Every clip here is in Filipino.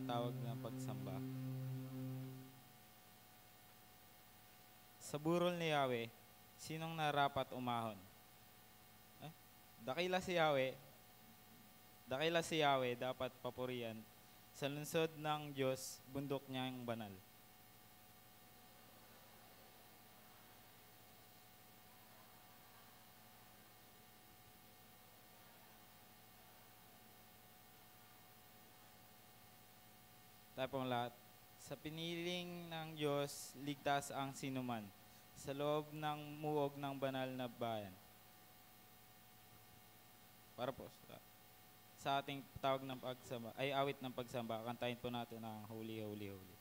tawag ng pagsamba. Sa burol ni Yahweh, sinong narapat umahon? Eh? Dakila si Yahweh, dakila si Yahweh dapat papurihan. Sa lungsod ng Diyos, bundok niyang banal. Tayo pong lahat. Sa piniling ng Diyos, ligtas ang sinuman sa loob ng muog ng banal na bayan. Para po sa ating tawag ng pagsamba, ay awit ng pagsamba, kantahin po natin ang Holy, Holy, Holy.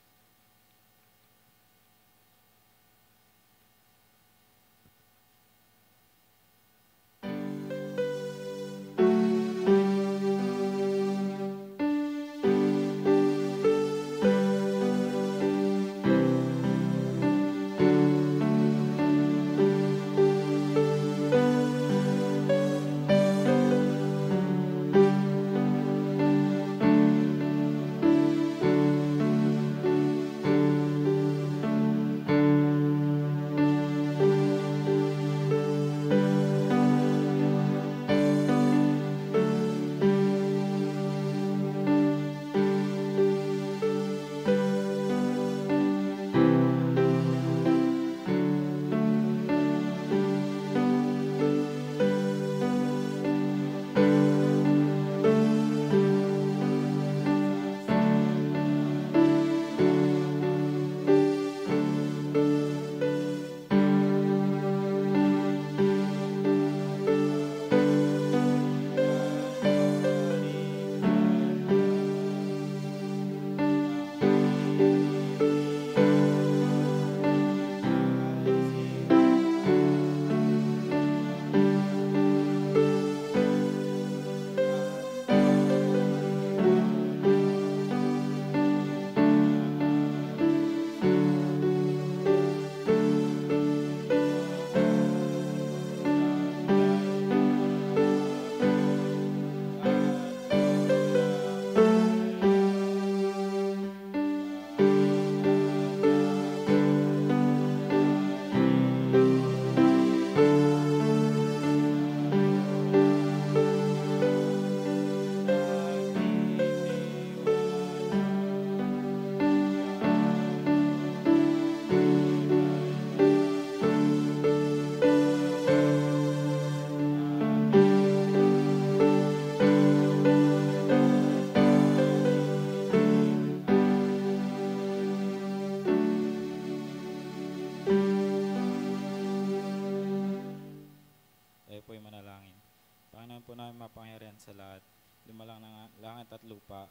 Po'y manalangin. Panginoon po namin mapangyarihan sa lahat, lumalang ng langit at lupa.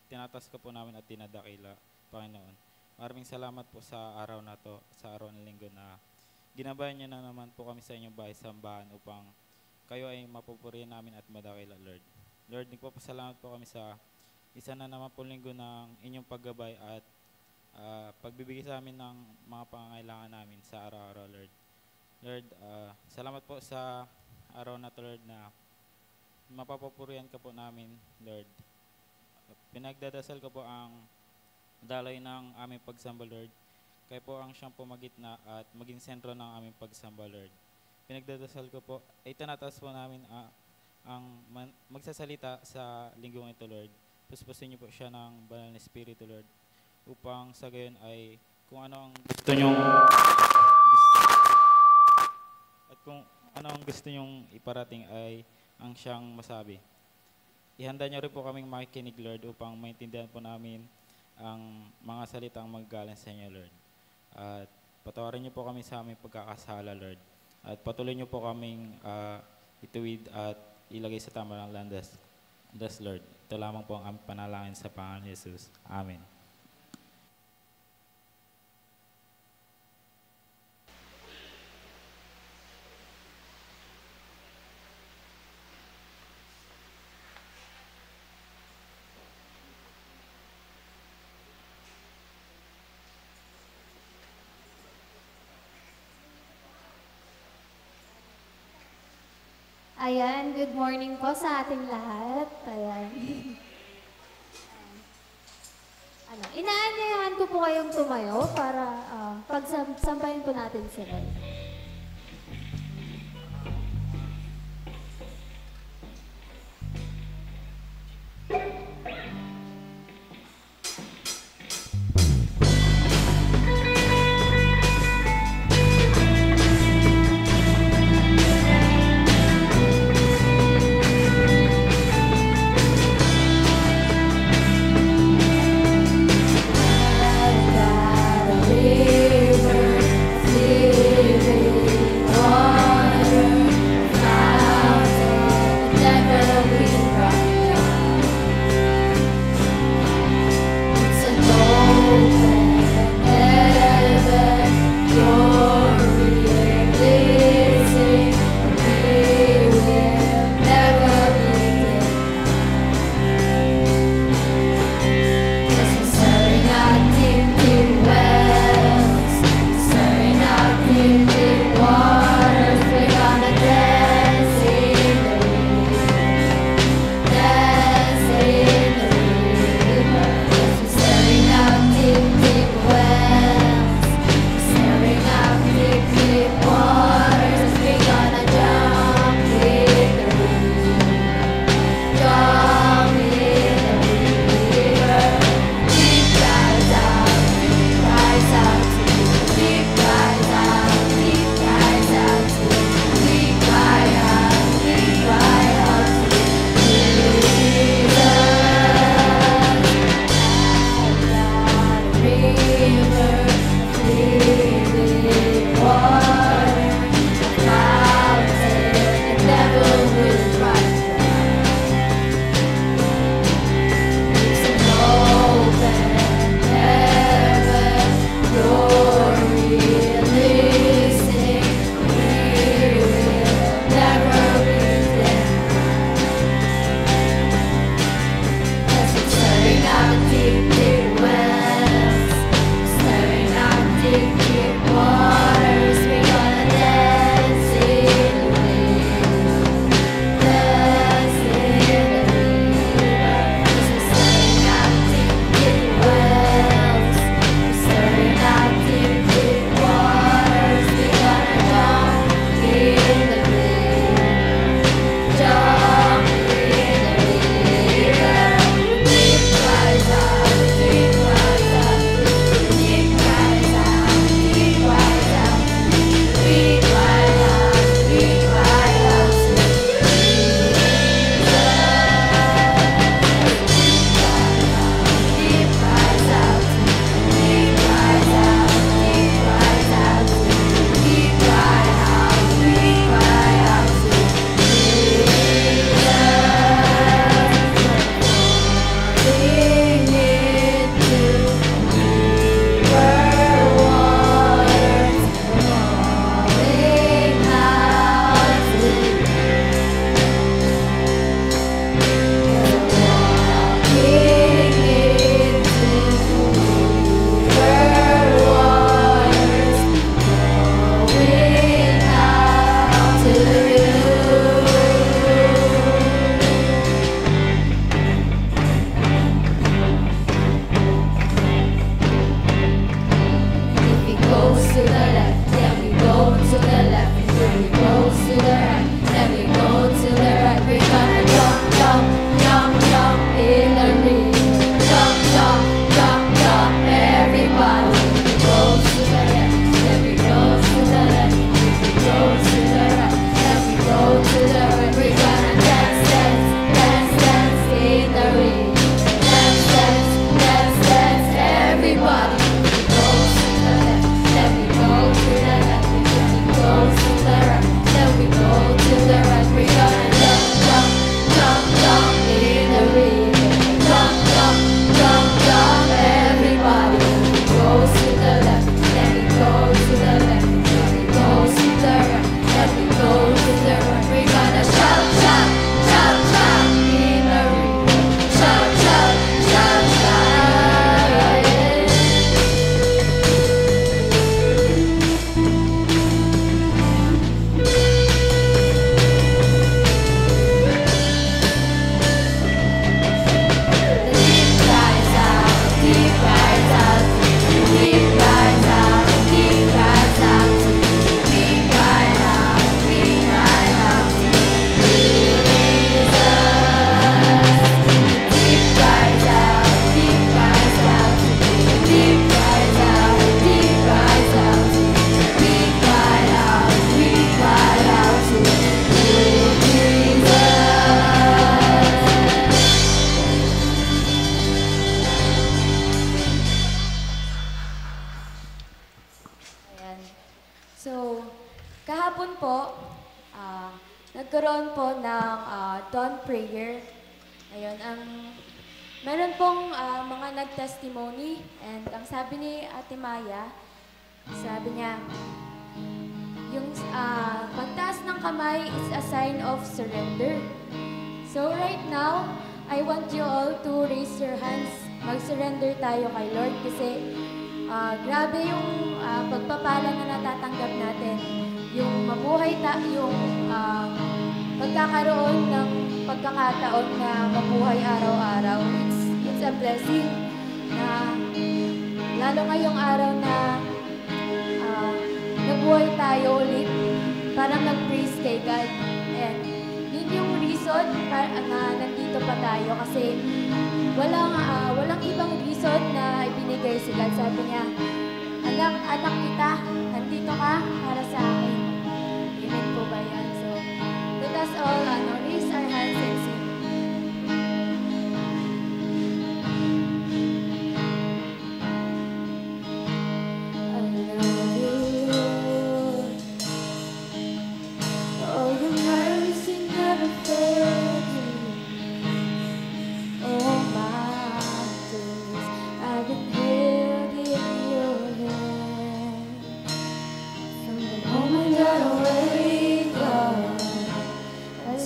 Tinatas ko po namin at tinadakila, Panginoon. Maraming salamat po sa araw na to, sa araw ng linggo na ginabayan niyo na naman po kami sa inyong bahay sambahan upang kayo ay mapupurihan namin at madakila, Lord. Lord, nagpapasalamat po kami sa isa na naman po linggo ng inyong paggabay at pagbibigay sa amin ng mga pangangailangan namin sa araw-araw, Lord. Lord, salamat po sa araw na to, Lord, na mapapupurihan ka po namin, Lord. Pinagdadasal ko po ang daloy ng aming pagsamba, Lord. Kayo po ang siyang pumagitna at maging sentro ng aming pagsamba, Lord. Pinagdadasal ko po, ay tinataas po namin ang magsasalita sa linggong ito, Lord. Puspusin niyo po siya ng banal na Espiritu, Lord, upang sa gayon ay kung ano ang gusto nyong kung ano ang gusto nyong iparating ay ang siyang masabi. Ihanda niyo rin po kaming makikinig, Lord, upang maintindihan po namin ang mga salitang maggaling sa inyo, Lord. At patawarin niyo po kami sa aming pagkakasala, Lord. At patuloy niyo po kaming ituwid at ilagay sa tama ng landas, Lord. Ito lamang po ang aming panalangin sa Panginoon Jesus. Amen. Ayan, good morning po sa ating lahat. Ayan. Inaanyayahan ko po kayong tumayo para pagsampahin po natin sila. I've got a river of living So, kahapon po, nagkaroon po ng dawn prayer. Ayun, meron pong mga nag-testimony and ang sabi ni Ate Maya, sabi niya, yung pagtaas ng kamay is a sign of surrender. So right now, I want you all to raise your hands. Mag-surrender tayo kay Lord kasi grabe yung pagpapala na natatanggap natin. Yung mabuhay yung pagkakaroon ng pagkakataon na mabuhay araw-araw. It's a blessing na lalo ngayong araw na nabuhay tayo ulit, parang nag-praise kay God. And yun yung reason na nandito pa tayo kasi walang ibang reason na ibinigay si God. Sabi niya, anak kita, nandito ka para sa akin. Amen po ba yan? So, let us all raise our hands and sing.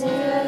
Till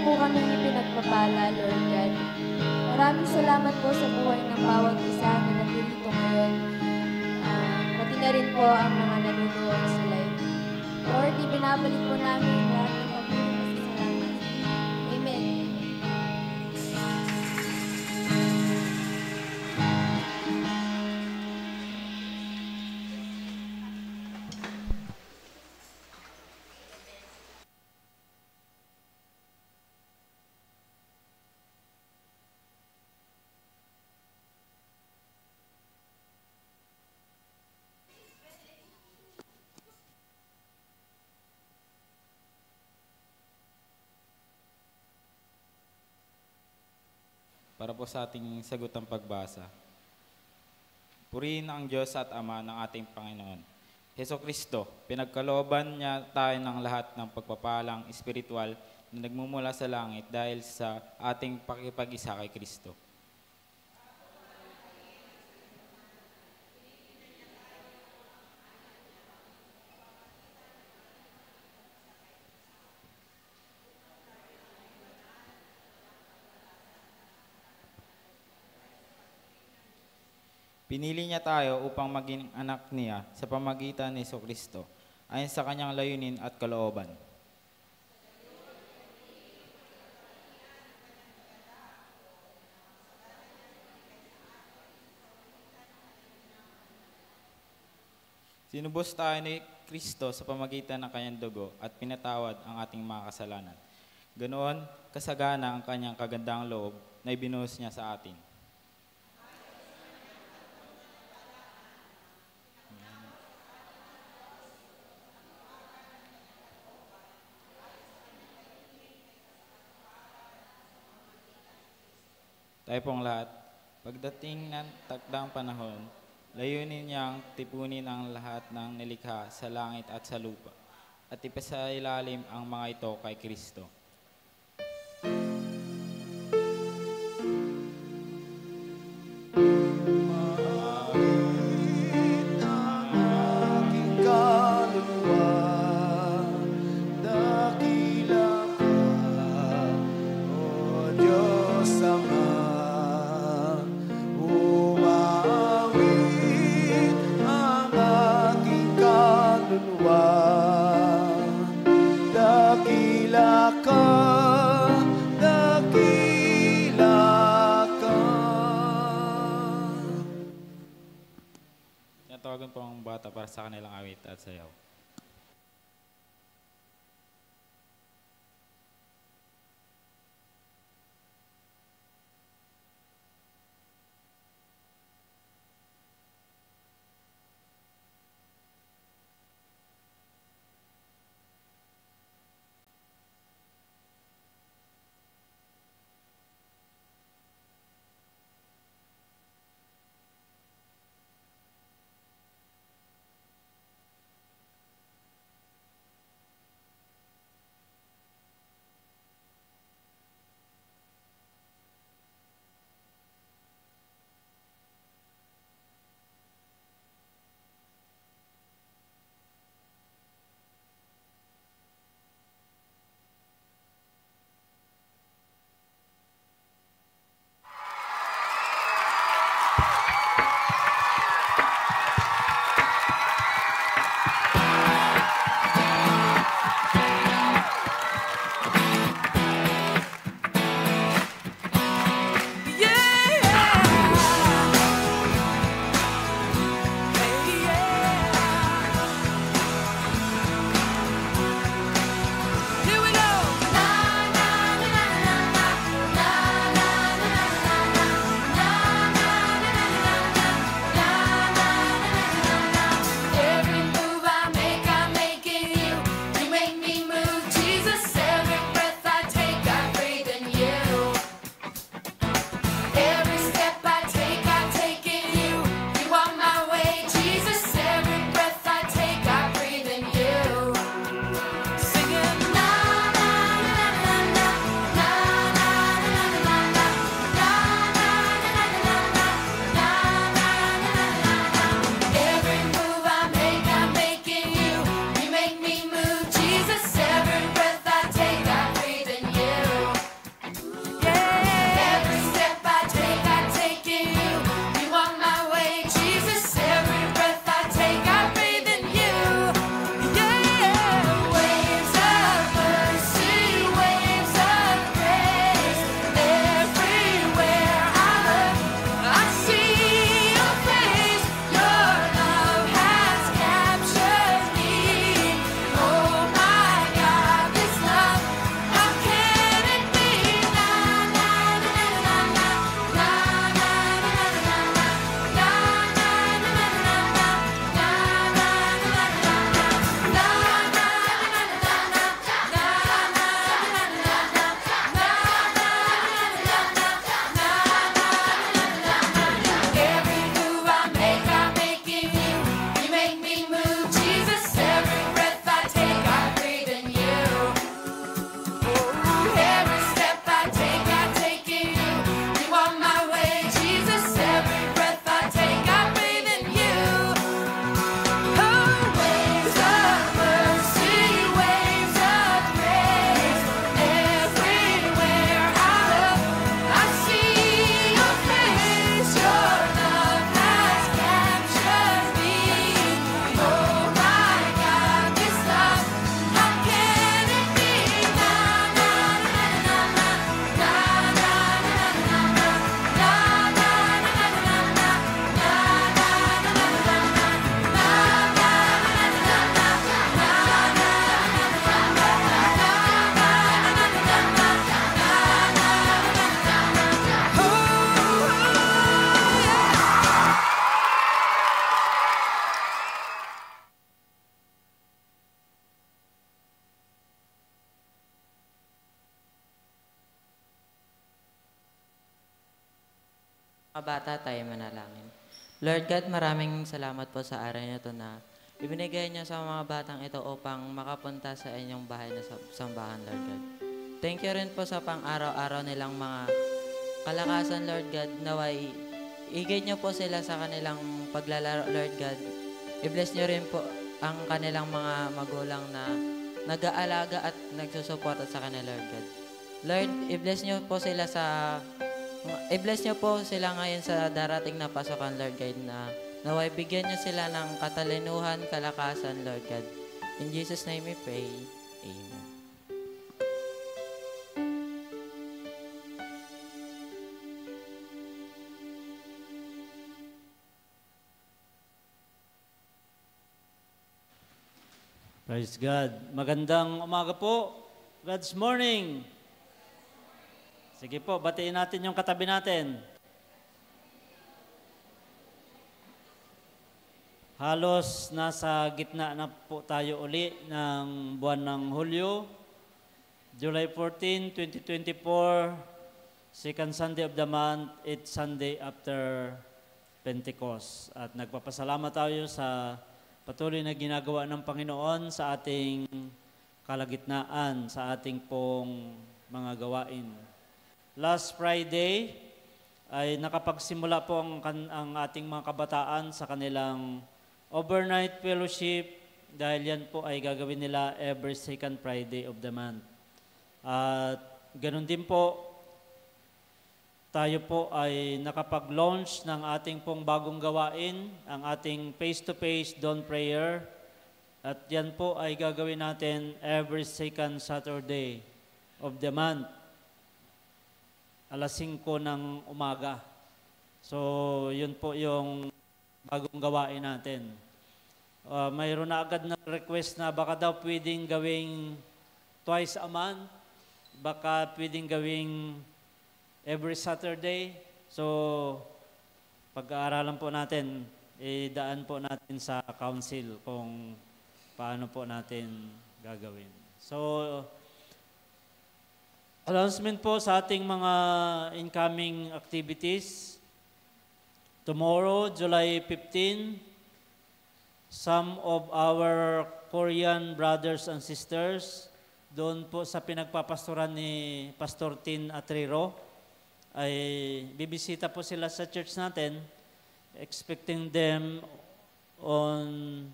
po kami ipinagpapala, Lord God. Maraming salamat po sa buhay ng bawat isa na nandito ngayon. Pati na rin po ang mga nanonood sa live. Lord, ibinabalik po namin lahat ng pagpapasalamat. Amen. Para po sa ating sagutang pagbasa. Purihin ang Diyos at Ama ng ating Panginoon Hesukristo, pinagkalooban niya tayo ng lahat ng pagpapalang espiritual na nagmumula sa langit dahil sa ating pakipag-isa kay Kristo. Pinili niya tayo upang maging anak niya sa pamagitan ni Hesukristo, ayon sa kanyang layunin at kalooban. Sinubos tayo ni Kristo sa pamagitan ng kanyang dugo at pinatawad ang ating mga kasalanan. Ganoon, kasagana ang kanyang kagandang loob na ibinuhos niya sa atin. Tayo pong lahat, pagdating ng takdang panahon, layunin niyang tipunin ang lahat ng nilikha sa langit at sa lupa, at ipasailalim ang mga ito kay Kristo. Tawagan po ang bata para sa kanilang awit at sayaw. Mga bata, tayo manalangin. Lord God, maraming salamat po sa araw na ito na ibinigay niyo sa mga batang ito upang makapunta sa inyong bahay na sambahan, Lord God. Thank you rin po sa pang-araw-araw nilang mga kalakasan, Lord God. Naway, igay niyo po sila sa kanilang paglalaro, Lord God. I-bless niyo rin po ang kanilang mga magulang na nag-aalaga at nagsusuporta sa kanila, Lord God. Lord, i-bless niyo po sila i-bless niyo po sila ngayon sa darating na pasokan, Lord God, na naway bigyan niyo sila ng katalinuhan, kalakasan, Lord God. In Jesus' name we pray. Amen. Praise God. Magandang umaga po. God's morning. Sige po, batiin natin yung katabi natin. Halos nasa gitna na po tayo uli ng buwan ng Hulyo. July 14, 2024, second Sunday of the month, 8th Sunday after Pentecost. At nagpapasalamat tayo sa patuloy na ginagawa ng Panginoon sa ating kalagitnaan, sa ating pong mga gawain. Last Friday ay nakapagsimula po ang ating mga kabataan sa kanilang overnight fellowship dahil yan po ay gagawin nila every second Friday of the month. At ganun din po, tayo po ay nakapag-launch ng ating pong bagong gawain, ang ating face-to-face dawn prayer. At yan po ay gagawin natin every second Saturday of the month, alas 5 ng umaga. So, yun po yung bagong gawain natin. Mayroon na agad na request na baka daw pwedeng gawing twice a month, baka pwedeng gawing every Saturday. So, pag-aaralan po natin, idaan po natin sa council kung paano po natin gagawin. So, announcement po sa ating mga incoming activities. Tomorrow, July 15, some of our Korean brothers and sisters, doon po sa pinagpapastoran ni Pastor Tin Atriro, ay bibisita po sila sa church natin, expecting them on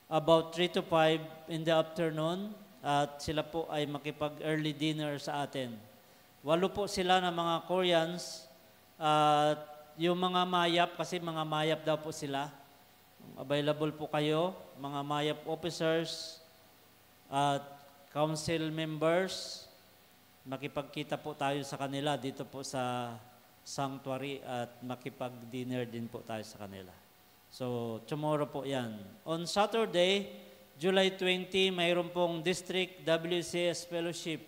about 3 to 5 in the afternoon. At sila po ay makipag-early dinner sa atin. 8 po sila na mga Koreans at yung mga mayap, kasi mga mayap daw po sila. Available po kayo, mga mayap officers at council members. Makipagkita po tayo sa kanila dito po sa sanctuary at makipag-dinner din po tayo sa kanila. So, tomorrow po yan. On Saturday, July 20, mayroon pong District WCS Fellowship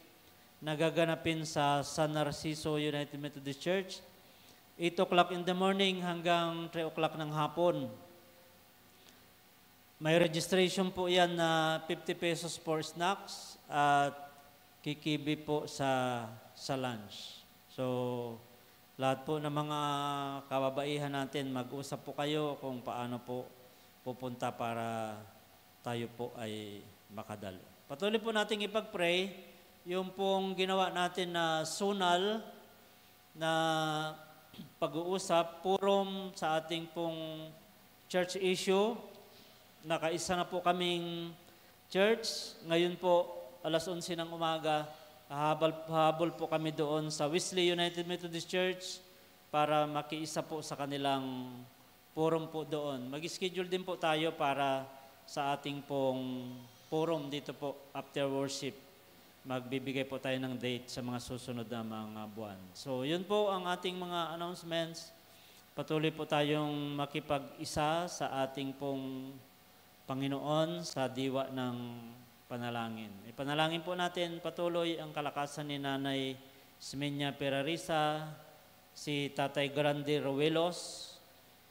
na gaganapin sa San Narciso United Methodist Church. 8 o'clock in the morning hanggang 3 o'clock ng hapon. May registration po yan na 50 pesos for snacks at kikibi po sa lunch. So, lahat po ng mga kababaihan natin, mag-usap po kayo kung paano po pupunta para tayo po ay makadalo. Patuloy po nating ipag-pray yung pong ginawa natin na sunal na pag-uusap, purom sa ating pong church issue. Nakaisa na po kaming church. Ngayon po, alas 11 ng umaga, habol po kami doon sa Wesley United Methodist Church para makiisa po sa kanilang purom po doon. Mag-schedule din po tayo para sa ating pong forum dito po after worship. Magbibigay po tayo ng date sa mga susunod na mga buwan. So, yun po ang ating mga announcements. Patuloy po tayong makipag-isa sa ating pong Panginoon sa diwa ng panalangin. Ipanalangin po natin patuloy ang kalakasan ni Nanay Smenya Perarisa, si Tatay Grande Rowelos.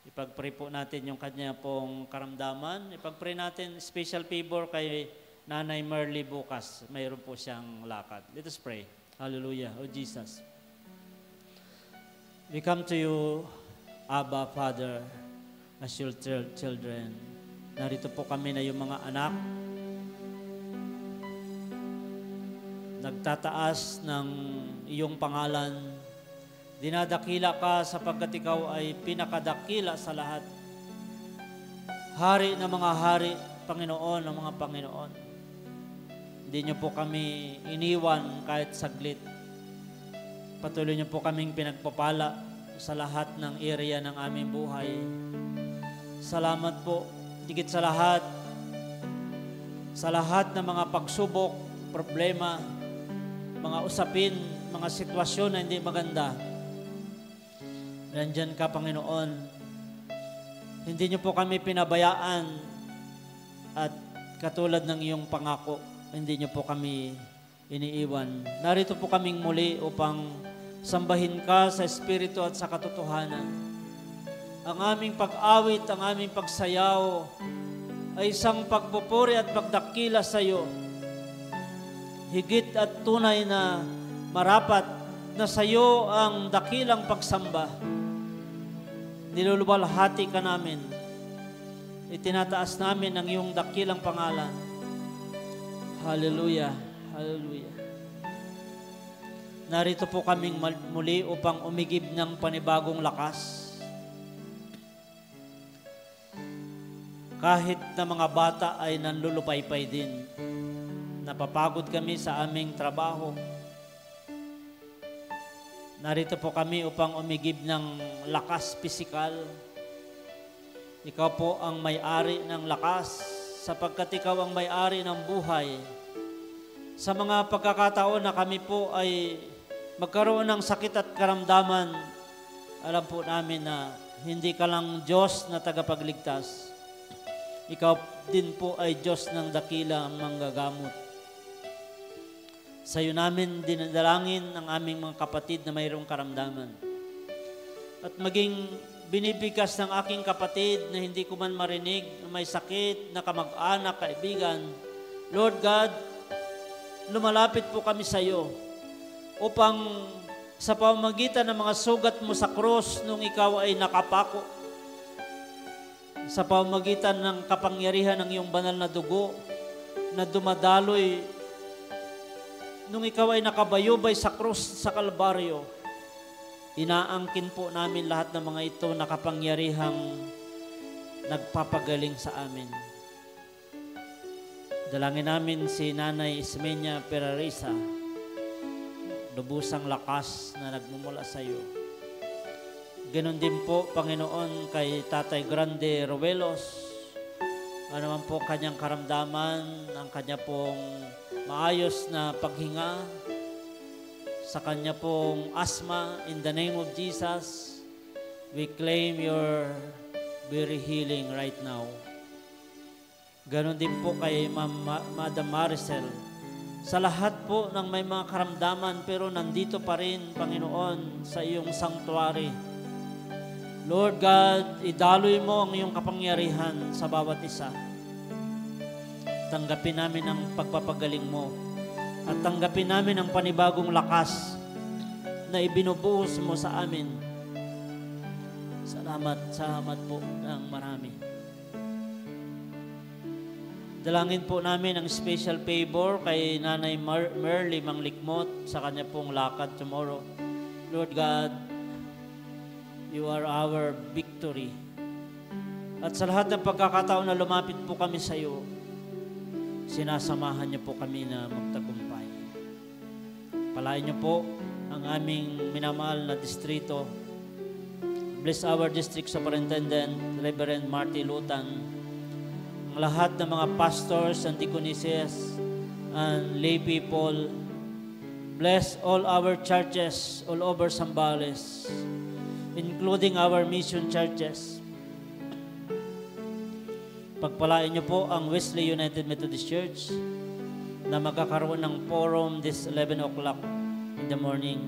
Ipag-pray po natin yung kanya pong karamdaman. Ipag-pray natin special favor kay Nanay Merly bukas. Mayroon po siyang lakad. Let us pray. Hallelujah. Oh Jesus. We come to you Abba, Father, as your children. Narito po kami na yung mga anak, nagtataas ng iyong pangalan. Dinadakila ka sapagkat ikaw ay pinakadakila sa lahat. Hari ng mga hari, Panginoon ng mga Panginoon. Hindi niyo po kami iniwan kahit saglit. Patuloy niyo po kaming pinagpapala sa lahat ng area ng aming buhay. Salamat po, higit sa lahat ng mga pagsubok, problema, mga usapin, mga sitwasyon na hindi maganda. Nandyan ka, Panginoon. Hindi niyo po kami pinabayaan at katulad ng iyong pangako, hindi niyo po kami iniiwan. Narito po kaming muli upang sambahin ka sa Espiritu at sa katotohanan. Ang aming pag-awit, ang aming pagsayaw ay isang pagpupuri at pagdakila sa iyo. Higit at tunay na marapat na sa iyo ang dakilang pagsamba. Niluluwalhati ka namin. Itinataas namin ang iyong dakilang pangalan. Hallelujah. Hallelujah. Narito po kaming muli upang umigib ng panibagong lakas. Kahit na mga bata ay nanlulupaypay din. Napapagod kami sa aming trabaho. Narito po kami upang umigib ng lakas pisikal. Ikaw po ang may-ari ng lakas sapagkat ikaw ang may-ari ng buhay. Sa mga pagkakataon na kami po ay magkaroon ng sakit at karamdaman, alam po namin na hindi ka lang Diyos na tagapagligtas. Ikaw din po ay Diyos ng dakila ang manggagamot. Sa iyo namin dinadalangin ang aming mga kapatid na mayroong karamdaman. At maging binibigkas ng aking kapatid na hindi ko man marinig, na may sakit, na kamag-anak, kaibigan. Lord God, lumalapit po kami sa iyo upang sa pamamagitan ng mga sugat mo sa krus nung ikaw ay nakapako, sa pamamagitan ng kapangyarihan ng iyong banal na dugo na dumadaloy nung ikaw ay nakabayubay sa krus sa Kalbaryo, inaangkin po namin lahat ng mga ito na kapangyarihang nagpapagaling sa amin. Dalangin namin si Nanay Ismenia Perarisa, lubusang lakas na nagmumula sa iyo. Ganon din po, Panginoon, kay Tatay Grande Rovelos, ano man po kanyang karamdaman, ang kanya pong maayos na paghinga, sa kanya pong asthma, in the name of Jesus, we claim your very healing right now. Ganon din po kay Madam Maricel, sa lahat po ng may mga karamdaman pero nandito pa rin, Panginoon, sa iyong sanctuary. Lord God, idaloy mo ang iyong kapangyarihan sa bawat isa. Tanggapin namin ang pagpapagaling mo at tanggapin namin ang panibagong lakas na ibinubuhos mo sa amin. Salamat po ng marami. Dalangin po namin ang special favor kay Nanay Merly Manglikmot sa kanya pong lakad tomorrow. Lord God, you are our victory. At sa lahat ng pagkakataon na lumapit po kami sa iyo, sinasamahan niyo po kami na magtagumpay. Palain niyo po ang aming minamahal na distrito. Bless our district superintendent, Reverend Marty Lutan, ang lahat ng mga pastors and deaconesses and lay people. Bless all our churches all over Zambales, including our mission churches. Pagpalain niyo po ang Wesley United Methodist Church na magkakaroon ng forum this 11 o'clock in the morning.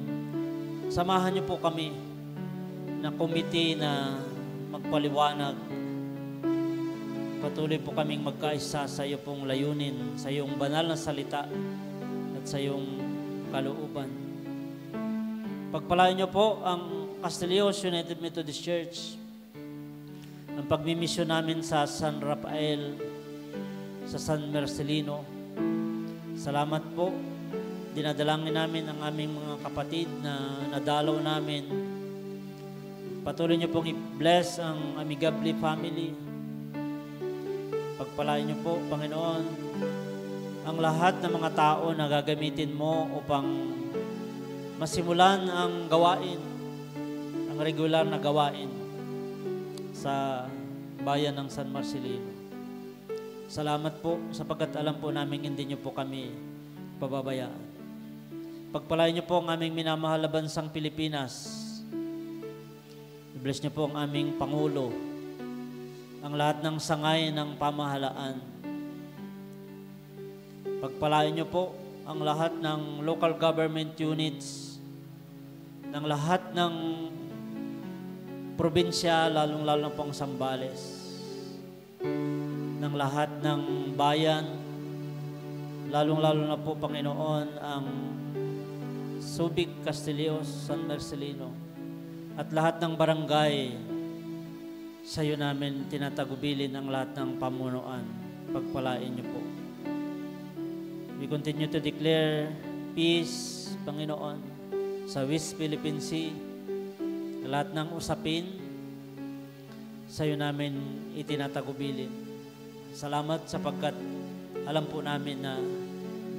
Samahan niyo po kami na committee na magpaliwanag. Patuloy po kaming magkaisa sa iyo pong layunin, sa iyong banal na salita at sa iyong kalooban. Pagpalain niyo po ang Castilleos United Methodist Church, ang pagmimisyon namin sa San Rafael, sa San Marcelino. Salamat po. Dinadalangin namin ang aming mga kapatid na nadalaw namin. Patuloy niyo pong i-bless ang Amigable family. Pagpalain niyo po, Panginoon, ang lahat ng mga tao na gagamitin mo upang masimulan ang gawain, ang regular na gawain sa bayan ng San Marcelino. Salamat po sapagkat alam po namin hindi niyo po kami pababayaan. Pagpalain niyo po ang aming minamahal na bansang Pilipinas. I-bless niyo po ang aming Pangulo, ang lahat ng sangay ng pamahalaan. Pagpalain niyo po ang lahat ng local government units, ng lahat ng probinsya, lalong-lalo na pong Zambales, ng lahat ng bayan, lalong-lalo na po, Panginoon, ang Subic, Castilleos, San Marcelino, at lahat ng barangay. Sa iyo namin tinatagubilin ang lahat ng pamunuan. Pagpalain niyo po. We continue to declare peace, Panginoon, sa West Philippine Sea. Lahat ng usapin, sa iyo namin itinatagubilin. Salamat sapagkat alam po namin na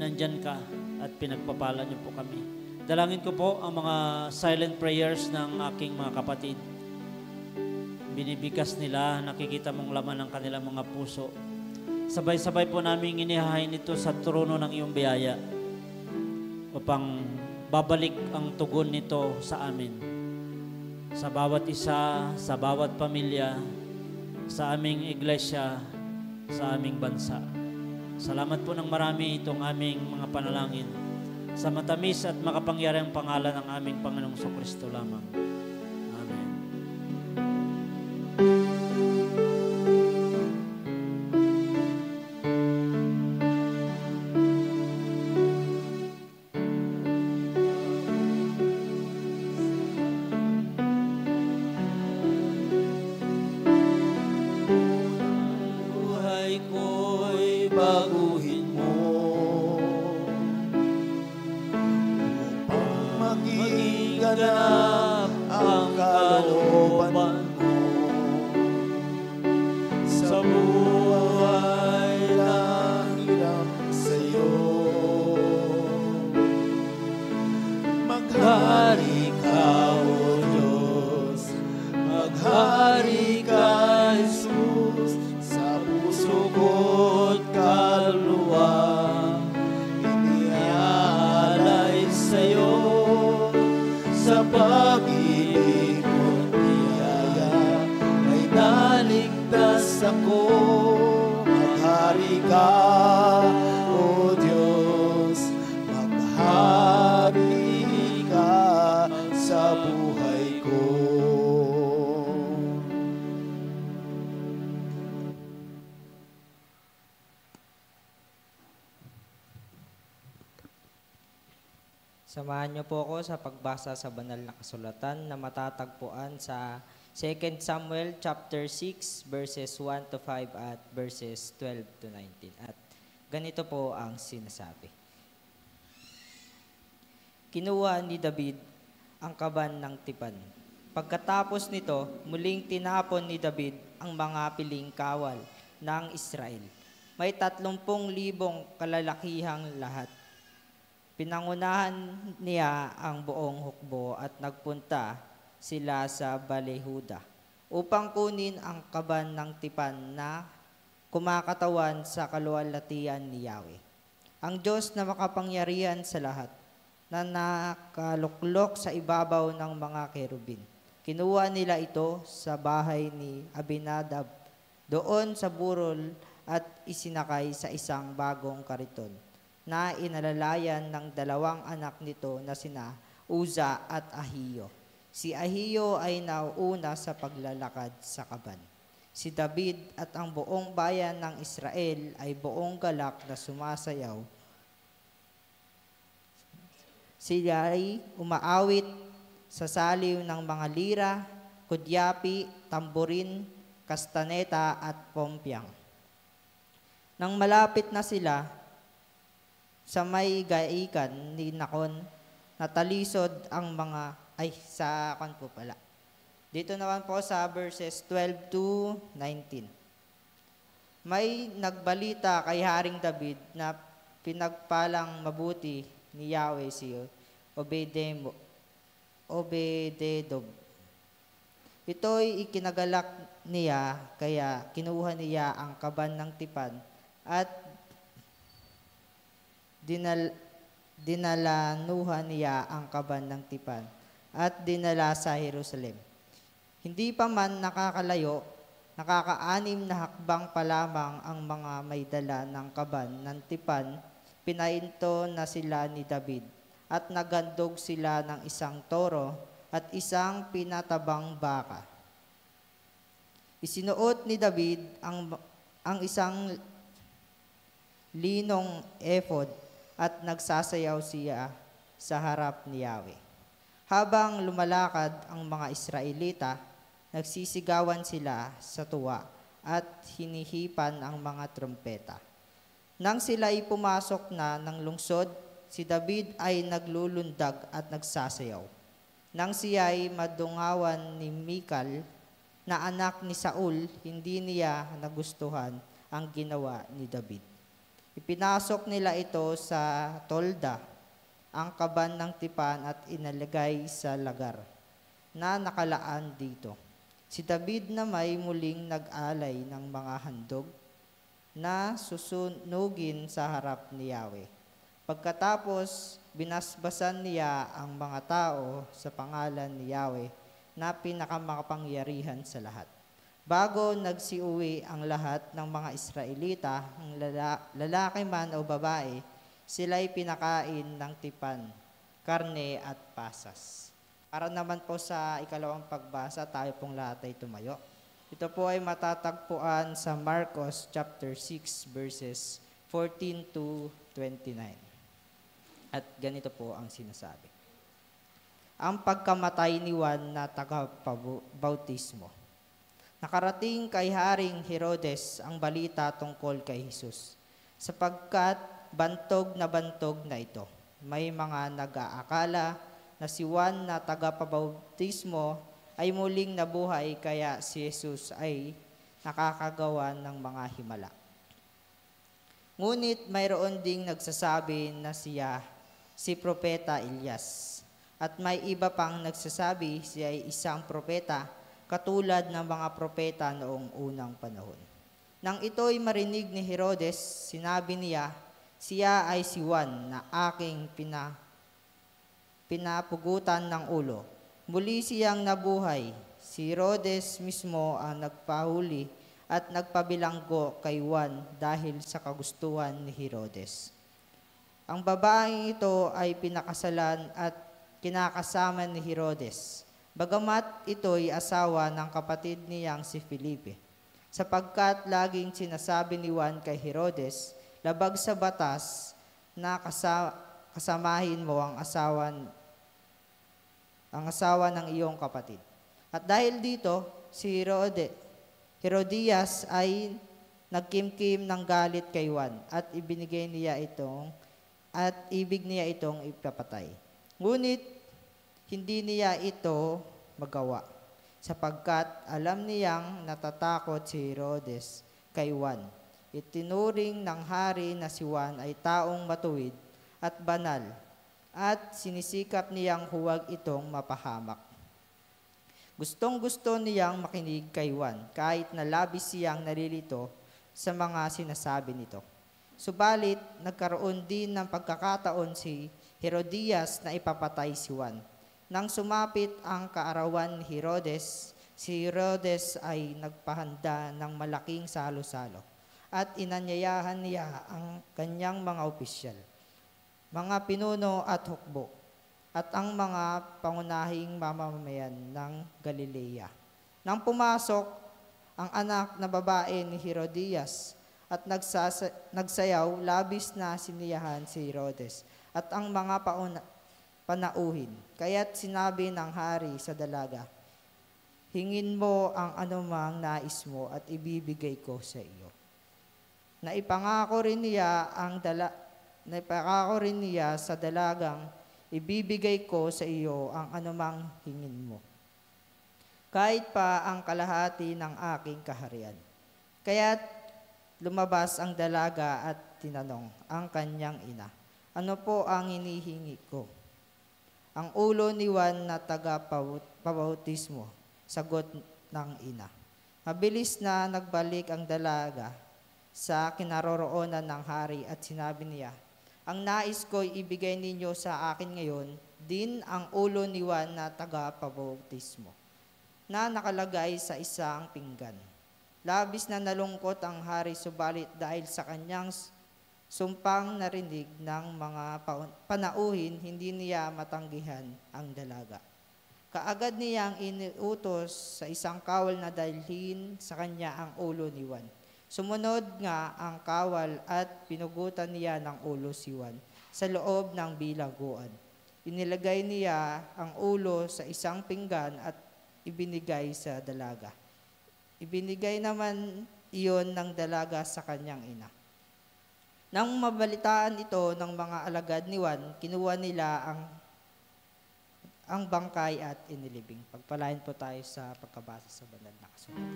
nandyan ka at pinagpapala niyo po kami. Dalangin ko po ang mga silent prayers ng aking mga kapatid. Binibigas nila, nakikita mong laman ng kanilang mga puso. Sabay-sabay po namin inihahain ito sa trono ng iyong biyaya upang babalik ang tugon nito sa amin. Sa bawat isa, sa bawat pamilya, sa aming iglesia, sa aming bansa. Salamat po ng marami itong aming mga panalangin sa matamis at makapangyarihang pangalan ng aming Panginoong Kristo lamang. Amen. Buhay ko'y baguhin mo upang maging ganap ang kalooban mo sa buhay na hirap sa'yo. Maghari ka, O Diyos, maghari ka, Jesus, sa puso ko't kaluluwa, iniaalay sa'yo, sa pag-ibig mo't biyaya, ay naligtas ako. Maghari ka, O Diyos, maghari ka sa buhay ko. Samahan niyo po ako sa pagbasa sa banal na kasulatan na matatagpuan sa 2 Samuel chapter 6 verses 1 to 5 at verses 12 to 19. At ganito po ang sinasabi. Kinuha ni David ang kaban ng tipan. Pagkatapos nito, muling tinapon ni David ang mga piling kawal ng Israel. May 30,000 kalalakihang lahat. Pinangunahan niya ang buong hukbo at nagpunta sila sa Balehuda upang kunin ang kaban ng tipan na kumakatawan sa kaluwalhatian ni Yahweh. Ang Diyos na makapangyarihan sa lahat, na nakaluklok sa ibabaw ng mga kerubin. Kinuha nila ito sa bahay ni Abinadab, doon sa burol at isinakay sa isang bagong kariton, na inalalayan ng 2 anak nito na sina Uza at Ahiyo. Si Ahiyo ay nauuna sa paglalakad sa kaban. Si David at ang buong bayan ng Israel ay buong galak na sumasayaw. Sila ay umaawit sa saliw ng mga lira, kudyapi, tamborin, kastaneta at pompyang. Nang malapit na sila sa may gaikan ni Nakon, natalisod ang mga, sa kan po pala. Dito naman po sa verses 12 to 19. May nagbalita kay Haring David na pinagpalang mabuti ni Yahweh si Obededob. Ito'y ikinagalak niya, kaya kinuha niya ang kaban ng tipan at dinalanuhan niya ang kaban ng tipan at dinala sa Jerusalem. Hindi pa man nakakalayo, nakaka-6 na hakbang pa lamang ang mga may dala ng kaban ng tipan, pinainto na sila ni David at nagandog sila ng isang toro at isang pinatabang baka. Isinuot ni David ang isang linong ephod at nagsasayaw siya sa harap ni Yahweh. Habang lumalakad ang mga Israelita, nagsisigawan sila sa tuwa at hinihipan ang mga trompeta. Nang sila'y pumasok na ng lungsod, si David ay naglulundag at nagsasayaw. Nang siya'y madungawan ni Mikal, na anak ni Saul, hindi niya nagustuhan ang ginawa ni David. Ipinasok nila ito sa tolda, ang kaban ng tipan at inalagay sa lagar na nakalaan dito. Si David na may muling nag-alay ng mga handog na susunugin sa harap ni Yahweh. Pagkatapos, binasbasan niya ang mga tao sa pangalan ni Yahweh na pinakamakapangyarihan sa lahat. Bago nagsiuwi ang lahat ng mga Israelita, ang lalaki man o babae, sila'y pinakain ng tipan, karne at pasas. Para naman po sa ikalawang pagbasa, tayo pong lahat ay tumayo. Ito po ay matatagpuan sa Marcos chapter 6 verses 14 to 29. At ganito po ang sinasabi. Ang pagkamatay ni Juan na taga-bautismo. Nakarating kay Haring Herodes ang balita tungkol kay Jesus, sapagkat bantog na ito. May mga nag-aakala na si Juan na taga-pabautismo ay muling nabuhay, kaya si Jesus ay nakakagawa ng mga himala. Ngunit mayroon ding nagsasabi na siya si Propeta Elias. At may iba pang nagsasabi siya ay isang propeta katulad ng mga propeta noong unang panahon. Nang ito'y marinig ni Herodes, sinabi niya, siya ay si Juan na aking pinapugutan ng ulo. Muli siyang nabuhay. Si Herodes mismo ang nagpahuli at nagpabilanggo kay Juan dahil sa kagustuhan ni Herodes. Ang babaeng ito ay pinakasalan at kinakasama ni Herodes, bagamat ito'y asawa ng kapatid niyang si Felipe, sapagkat laging sinasabi ni Juan kay Herodes, labag sa batas na kasamahin mo ang asawa ng iyong kapatid. At dahil dito, si Herodias ay nagkimkim ng galit kay Juan at ibig niya itong ipapatay. Ngunit hindi niya ito magawa, sapagkat alam niyang natatakot si Herodes kay Juan. Itinuring ng hari na si Juan ay taong matuwid at banal, at sinisikap niyang huwag itong mapahamak. Gustong-gusto niyang makinig kay Juan, kahit na labis siyang nalilito sa mga sinasabi nito. Subalit, nagkaroon din ng pagkakataon si Herodias na ipapatay si Juan. Nang sumapit ang kaarawan ni Herodes, si Herodes ay nagpahanda ng malaking salo-salo at inanyayahan niya ang kanyang mga opisyal, mga pinuno at hukbo, at ang mga pangunahing mamamayan ng Galilea. Nang pumasok ang anak na babae ni Herodias at nagsayaw, labis na siniyahan si Herodes at ang mga panauhin. Kaya't sinabi ng hari sa dalaga, hingin mo ang anumang nais mo at ibibigay ko sa iyo. Naipangako rin niya sa dalagang, ibibigay ko sa iyo ang anumang hingin mo, kahit pa ang kalahati ng aking kaharian. Kaya't lumabas ang dalaga at tinanong ang kanyang ina, ano po ang hinihingi ko? Ang ulo ni Juan na taga-pabautismo, sagot ng ina. Mabilis na nagbalik ang dalaga sa kinaroroonan ng hari at sinabi niya, ang nais ko'y ibigay ninyo sa akin ngayon, din ang ulo ni Juan na taga-pabautismo, na nakalagay sa isang pinggan. Labis na nalungkot ang hari, subalit dahil sa kanyang sumpang narinig ng mga panauhin, hindi niya matanggihan ang dalaga. Kaagad niyang iniutos sa isang kawal na dalhin sa kanya ang ulo ni Juan. Sumunod nga ang kawal at pinugutan niya ng ulo si Juan sa loob ng bilangguan. Inilagay niya ang ulo sa isang pinggan at ibinigay sa dalaga. Ibinigay naman iyon ng dalaga sa kanyang ina. Nang mabalitaan ito ng mga alagad ni Juan, kinuha nila ang bangkay at inilibing. Pagpalain po tayo sa pagkabasa sa banal na kasulatan.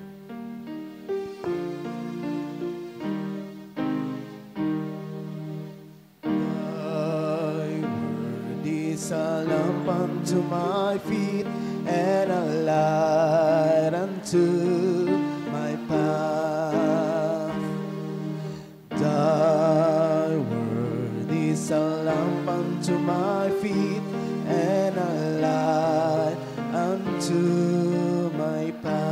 Thy word is a lamp unto my feet and a light unto my path. Thy word is a lamp unto my feet and a light unto my path.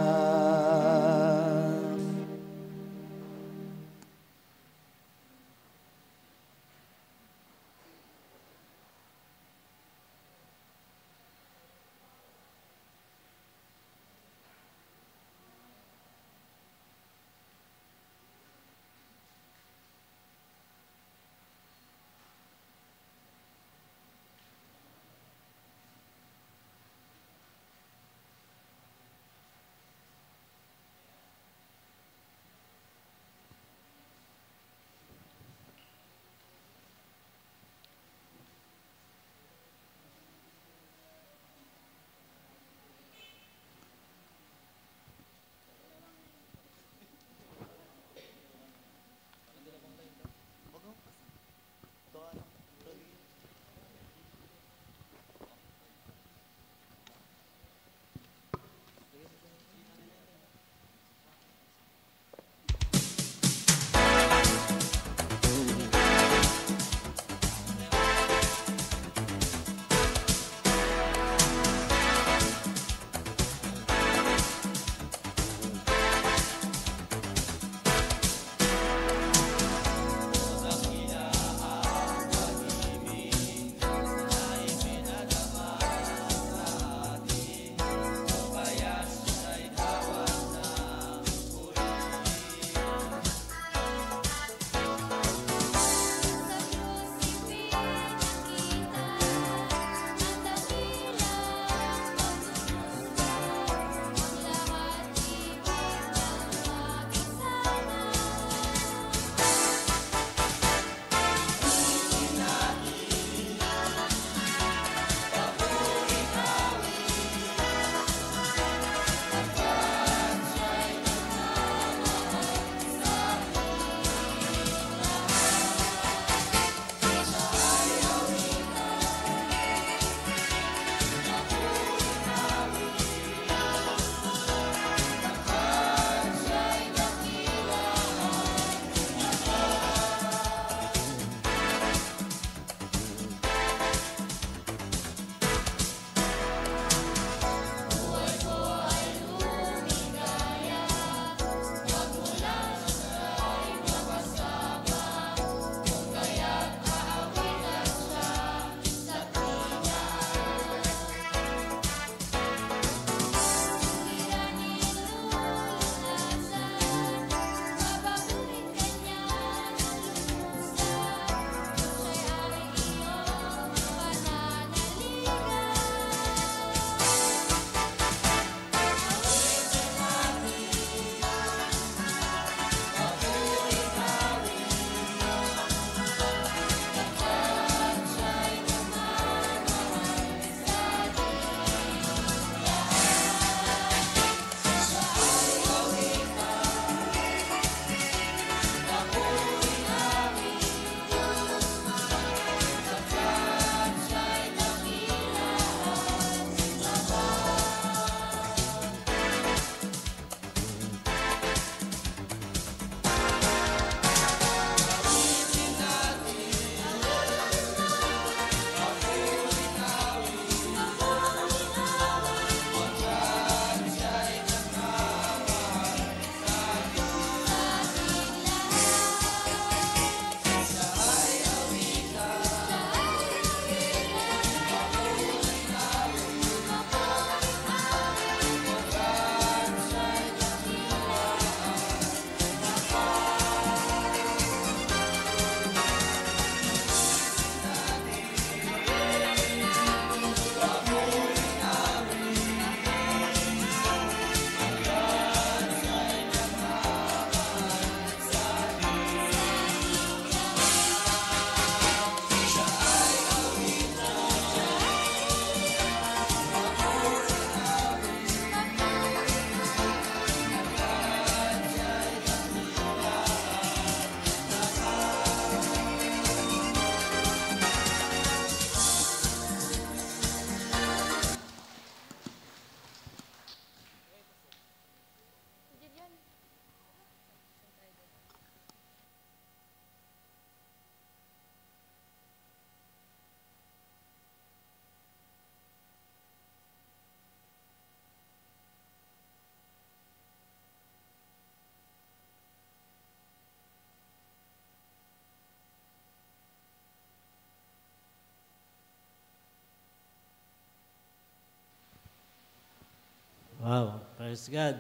Wow, praise God.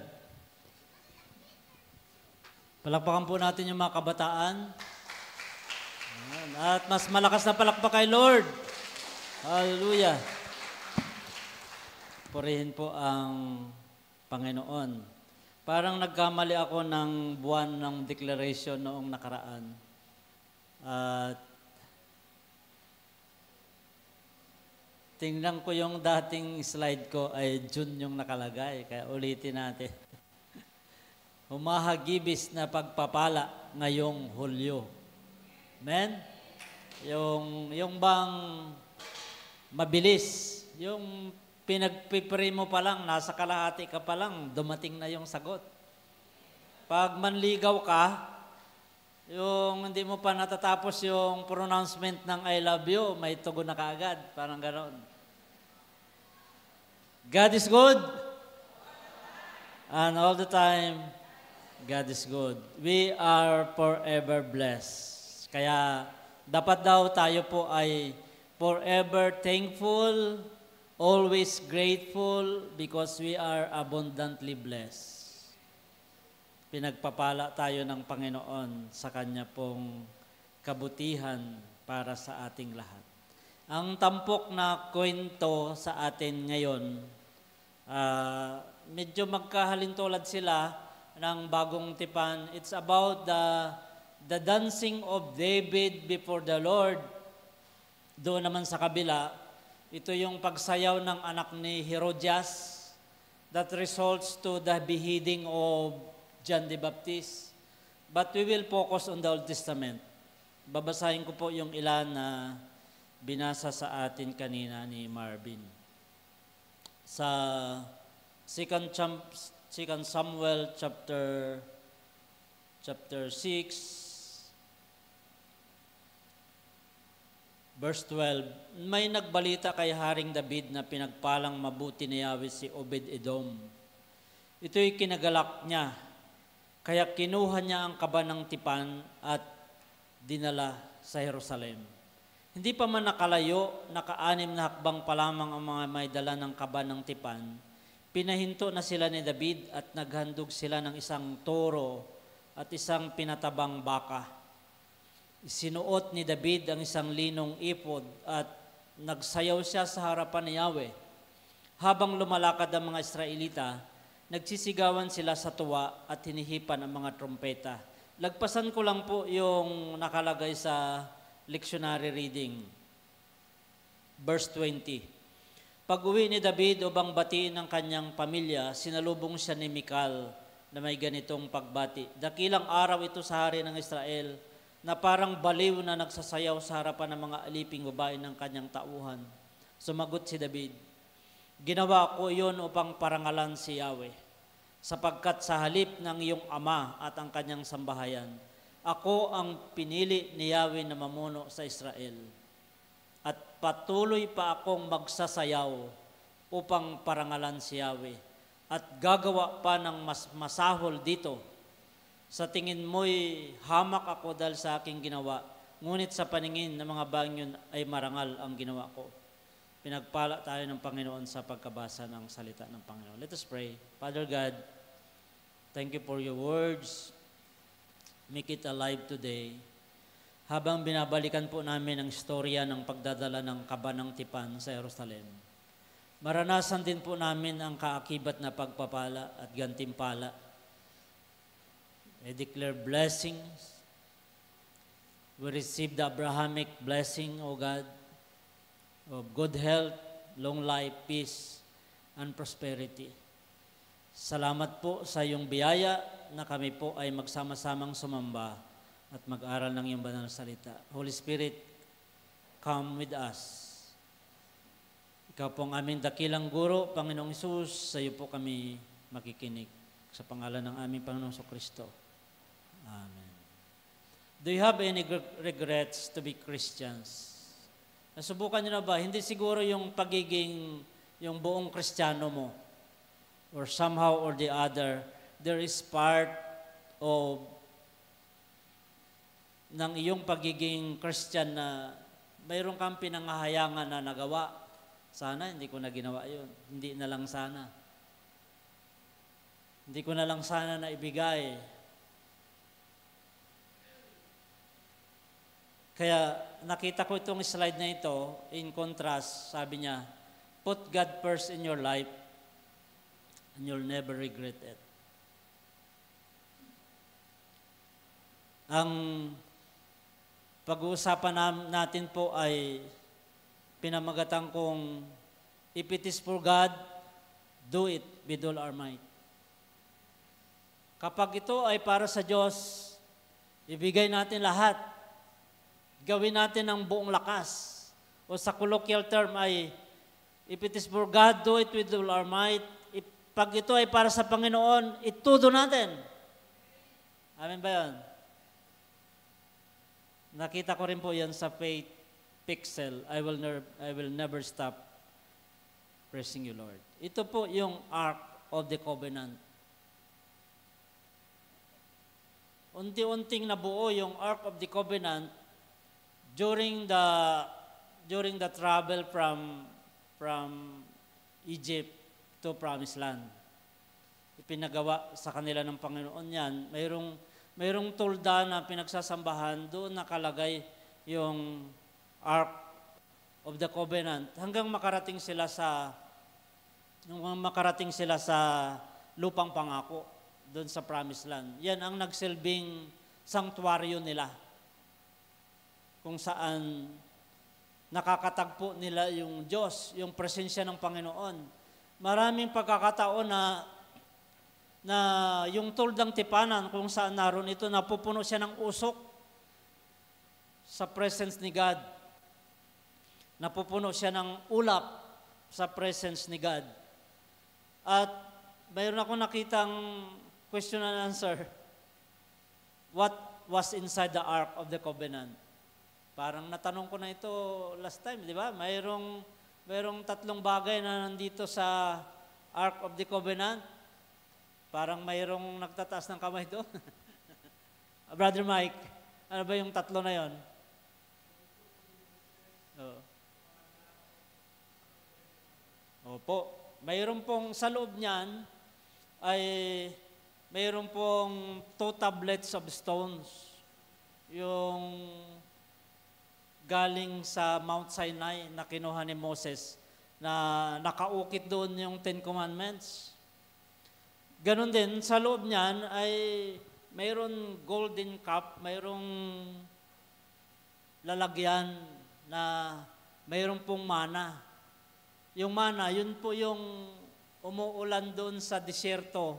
Palakpakan po natin yung mga kabataan. Ayan. At mas malakas na palakpak kay Lord. Hallelujah. Purihin po ang Panginoon. Parang nagkamali ako ng buwan ng declaration noong nakaraan. At tingnan ko yung dating slide ko ay June yung nakalagay. Kaya ulitin natin. Humahagibis na pagpapala ngayong Hulyo. Amen? Yung bang mabilis, yung pinagpipray mo pa lang, nasa kalahati ka pa lang, dumating na yung sagot. Pag manligaw ka, yung hindi mo pa natatapos yung pronouncement ng I love you, may tugon na kaagad. Parang gano'n. God is good. And all the time, God is good. We are forever blessed. Kaya dapat daw tayo po ay forever thankful, always grateful because we are abundantly blessed. Pinagpapala tayo ng Panginoon sa Kanya pong kabutihan para sa ating lahat. Ang tampok na kwento sa atin ngayon, medyo magkahalintulad sila ng bagong tipan. It's about the dancing of David before the Lord. Doon naman sa kabila, ito yung pagsayaw ng anak ni Herodias that results to the beheading of John the Baptist. But we will focus on the Old Testament. Babasahin ko po yung ilan na binasa sa atin kanina ni Marvin. Sa 2 Samuel chapter 6 verse 12, may nagbalita kay Haring David na pinagpalang mabuti ni Yahweh si Obed-Edom. Ito'y kinagalak niya, kaya kinuha niya ang kaba ng tipan at dinala sa Jerusalem. Hindi pa man nakalayo, naka-6 na hakbang pa lamang ang mga may dala ng kaba ng tipan, pinahinto na sila ni David at naghandog sila ng isang toro at isang pinatabang baka. Sinuot ni David ang isang linong ipod at nagsayaw siya sa harapan ni Yahweh. Habang lumalakad ang mga Israelita, nagsisigawan sila sa tuwa at hinihipan ang mga trompeta. Lagpasan ko lang po yung nakalagay sa lectionary reading. Verse 20. Pag-uwi ni David upang batiin ang kanyang pamilya, sinalubong siya ni Mikal na may ganitong pagbati. Dakilang araw ito sa hari ng Israel na parang baliw na nagsasayaw sa harapan ng mga aliping babae ng kanyang tauhan. Sumagot si David, ginawa ko iyon upang parangalan si Yahweh, sapagkat sa halip ng iyong ama at ang kanyang sambahayan, ako ang pinili ni Yahweh na mamuno sa Israel. At patuloy pa akong magsasayaw upang parangalan si Yahweh. At gagawa pa ng mas masahol dito. Sa tingin mo'y hamak ako dahil sa aking ginawa, ngunit sa paningin ng mga bayan yun ay marangal ang ginawa ko. Pinagpala tayo ng Panginoon sa pagkabasa ng salita ng Panginoon. Let us pray. Father God, thank you for your words. Make it alive today. Habang binabalikan po namin ang istorya ng pagdadala ng kaba ng tipan sa Jerusalem, maranasan din po namin ang kaakibat na pagpapala at gantimpala. I declare blessings. We receive the Abrahamic blessing, O God, of good health, long life, peace, and prosperity. Salamat po sa iyong biyaya na kami po ay magsama-samang sumamba at mag-aral ng iyong banal na salita. Holy Spirit, come with us. Ikaw po ang aming dakilang guro, Panginoong Hesus, sa iyo po kami makikinig. Sa pangalan ng aming Panginoong Kristo. Amen. Do you have any regrets to be Christians? Nasubukan niyo na ba? Hindi siguro yung pagiging, yung buong Kristiyano mo, or somehow or the other, there is part of ng iyong pagiging Christian na mayroon kang pinangahayangan na nagawa. Sana hindi ko na ginawa yun. Hindi na lang sana. Hindi ko na lang sana naibigay. Kaya nakita ko itong slide na ito, in contrast, sabi niya, put God first in your life and you'll never regret it. Ang pag-uusapan natin po ay pinamagatan kong, if it is for God, do it with all our might. Kapag ito ay para sa Diyos, ibigay natin lahat. Gawin natin ang buong lakas. O sa colloquial term ay, if it is for God, do it with all our might. Pag ito ay para sa Panginoon, itudo natin. Amen ba yan? Nakita ko rin po yan sa Faith Pixel. I will never stop praising you, Lord. Ito po yung Ark of the Covenant. Unti-unting nabuo yung Ark of the Covenant during the travel from Egypt to Promised Land. Ipinagawa sa kanila ng Panginoon yan. Mayroong tulda na pinagsasambahan, doon nakalagay yung Ark of the Covenant hanggang makarating sila sa lupang pangako, doon sa Promised Land. Yan ang nagsilbing sanctuaryo nila, kung saan nakakatagpo nila yung Diyos, yung presensya ng Panginoon. Maraming pagkakataon na yung tuldang tipanan kung saan naroon ito, napupuno siya ng usok sa presence ni God. Napupuno siya ng ulap sa presence ni God. At mayroon akong nakitang question and answer. What was inside the Ark of the Covenant? Parang natanong ko na ito last time, di ba? Mayroong tatlong bagay na nandito sa Ark of the Covenant. Parang mayroong nagtataas ng kamay doon. Brother Mike, ano ba yung tatlo na yon? Opo. Mayroon pong sa loob niyan ay mayroon pong 2 tablets of stones. Yung galing sa Mount Sinai na kinuha ni Moses na nakaukit doon yung 10 Commandments. Ganon din, sa loob niyan ay mayroon golden cup, mayroong lalagyan na mayroon pong mana. Yung mana, yun po yung umuulan doon sa disyerto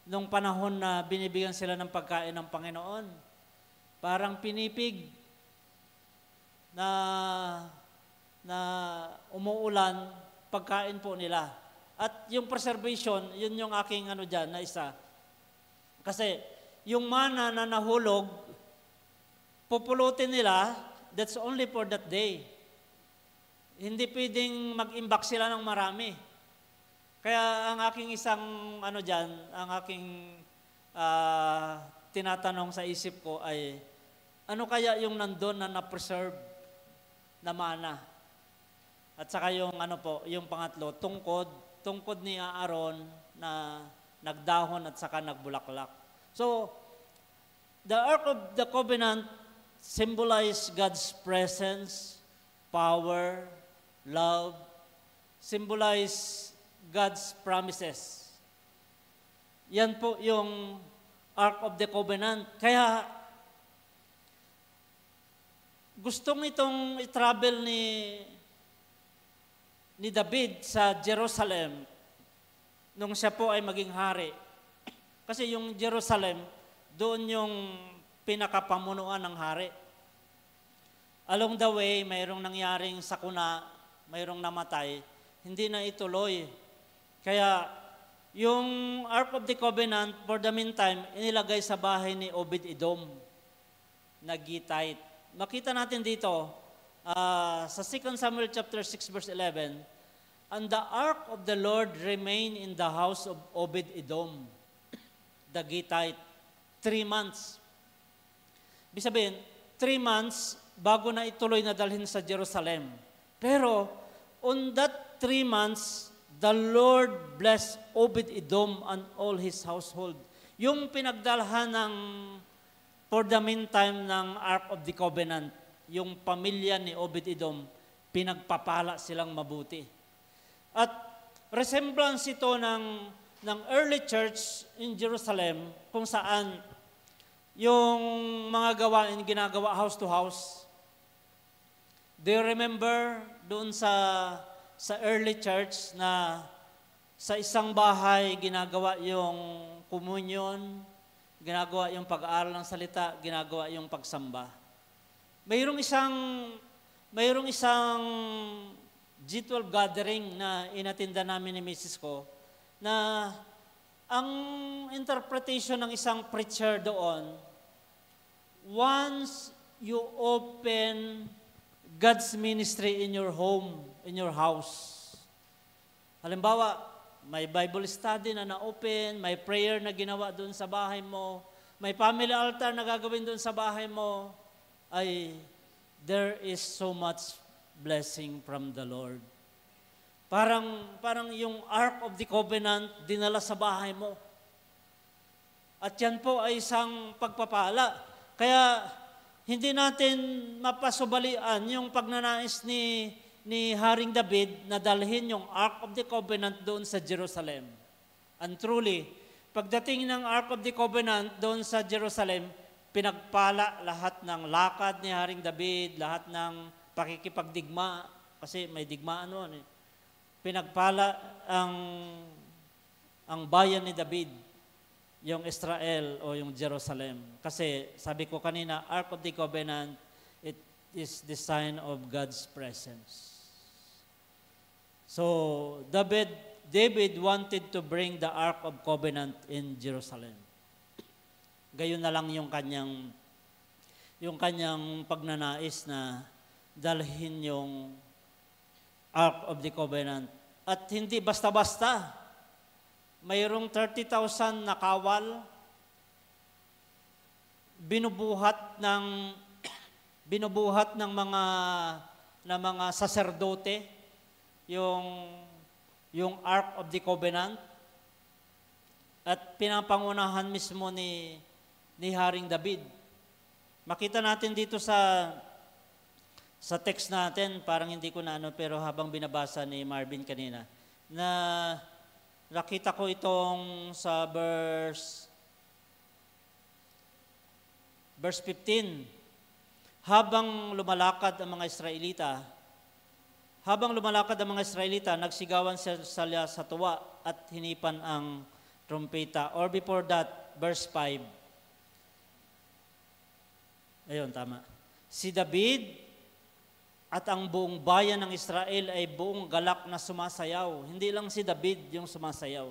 nung panahon na binibigyan sila ng pagkain ng Panginoon. Parang pinipig na umuulan, pagkain po nila. At yung preservation, yun yung aking dyan na isa. Kasi yung mana na nahulog, pupulutin nila, that's only for that day. Hindi pwedeng mag-imbak sila ng marami. Kaya ang aking isang dyan, ang aking tinatanong sa isip ko ay, ano kaya yung nandun na na-preserve na mana? At saka yung yung pangatlo, tungkod ni Aaron na nagdahon at saka nagbulaklak. So, the Ark of the Covenant symbolize God's presence, power, love, symbolize God's promises. Yan po yung Ark of the Covenant. Kaya, gustong itong i-travel ni David sa Jerusalem nung siya po ay maging hari. Kasi yung Jerusalem, doon yung pinakapamunuan ng hari. Along the way, mayroong nangyaring sakuna, mayroong namatay, hindi na ituloy. Kaya yung Ark of the Covenant, for the meantime, inilagay sa bahay ni Obed-Edom na Gittite. Makita natin dito, sa 2 Samuel chapter 6 verse 11, and the ark of the Lord remained in the house of Obed-Edom, the Gittite, 3 months. Ibig sabihin, 3 months bago na ituloy na dalhin sa Jerusalem. Pero, on that 3 months, the Lord blessed Obed-Edom and all his household. Yung pinagdalhan ng, for the meantime, ng Ark of the Covenant, yung pamilya ni Obed-Edom, pinagpapala silang mabuti. At resemblance ito ng early church in Jerusalem, kung saan yung mga gawain ginagawa house to house. Do you remember doon sa early church na sa isang bahay ginagawa yung communion, ginagawa yung pag-aaral ng salita, ginagawa yung pagsamba. Mayroong isang G12 gathering na inatinda namin ni Mrs. ko na ang interpretation ng isang preacher doon, once you open God's ministry in your home, in your house. Halimbawa, may Bible study na na-open, may prayer na ginawa doon sa bahay mo, may family altar na gagawin doon sa bahay mo, ay there is so much blessing from the Lord. Parang yung Ark of the Covenant dinala sa bahay mo. At yan po ay isang pagpapala. Kaya hindi natin mapasubalian yung pagnanais ni Haring David na dalhin yung Ark of the Covenant doon sa Jerusalem. And truly, pagdating ng Ark of the Covenant doon sa Jerusalem, pinagpala lahat ng lakad ni Haring David, lahat ng pakikipagdigma, kasi may digmaan noon eh. Pinagpala ang bayan ni David, yung Israel o yung Jerusalem. Kasi sabi ko kanina, Ark of the Covenant, it is the sign of God's presence. So, David wanted to bring the Ark of Covenant in Jerusalem. Gayon na lang yung kanyang pagnanais na dalhin yung Ark of the Covenant. At hindi basta-basta. Mayroong 30,000 na kawal, binubuhat ng mga saserdote yung Ark of the Covenant, at pinapangunahan mismo ni Haring David. Makita natin dito sa text natin, parang hindi ko na pero habang binabasa ni Marvin kanina, na nakita ko itong sa verse 15. Habang lumalakad ang mga Israelita, nagsigawan sila sa tuwa at hinipan ang trompeta. Or before that, verse 5. Ayun, tama. Si David at ang buong bayan ng Israel ay buong galak na sumasayaw. Hindi lang si David yung sumasayaw.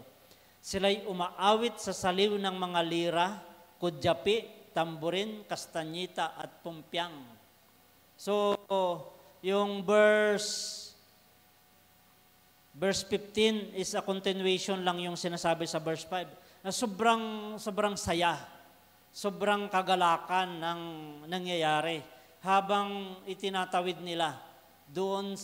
Sila'y umaawit sa saliw ng mga lira, kudyapi, tamburin, kastanyita at pumpyang. So, yung verse 15 is a continuation lang yung sinasabi sa verse 5. Na sobrang saya, sobrang kagalakan ng nangyayari habang itinatawid nila doon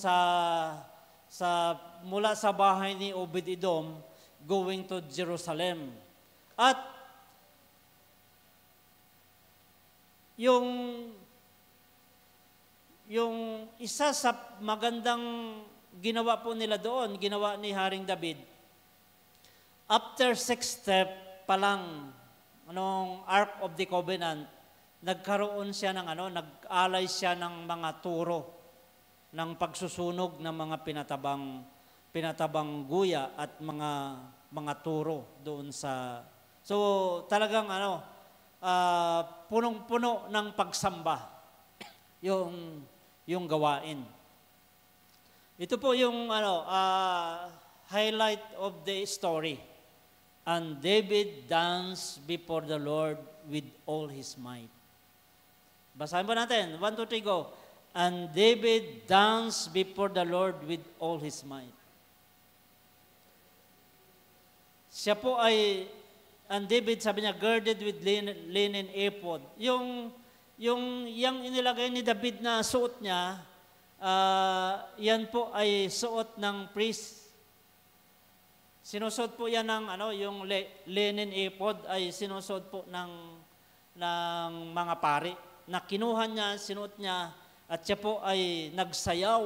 mula sa bahay ni Obed-Edom going to Jerusalem. At yung isa sa magandang ginawa po nila doon, ginawa ni Haring David, after 6 step pa lang, Ark of the Covenant, nagkaroon siya nag-alay siya ng mga turo ng pagsusunog ng mga pinatabang guya at mga turo doon sa. So talagang punong-puno ng pagsamba yung gawain. Ito po yung highlight of the story. And David danced before the Lord with all his might. Basahin po natin. 1, 2, 3, go. And David danced before the Lord with all his might. Siya po and David, sabi niya, girded with linen ephod. Yung inilagay ni David na suot niya, yan po ay suot ng priest. Sinusot po yan ng yung linen ephod ay sinusot po ng mga pari na kinuha niya, sinuot niya at siya po ay nagsayaw.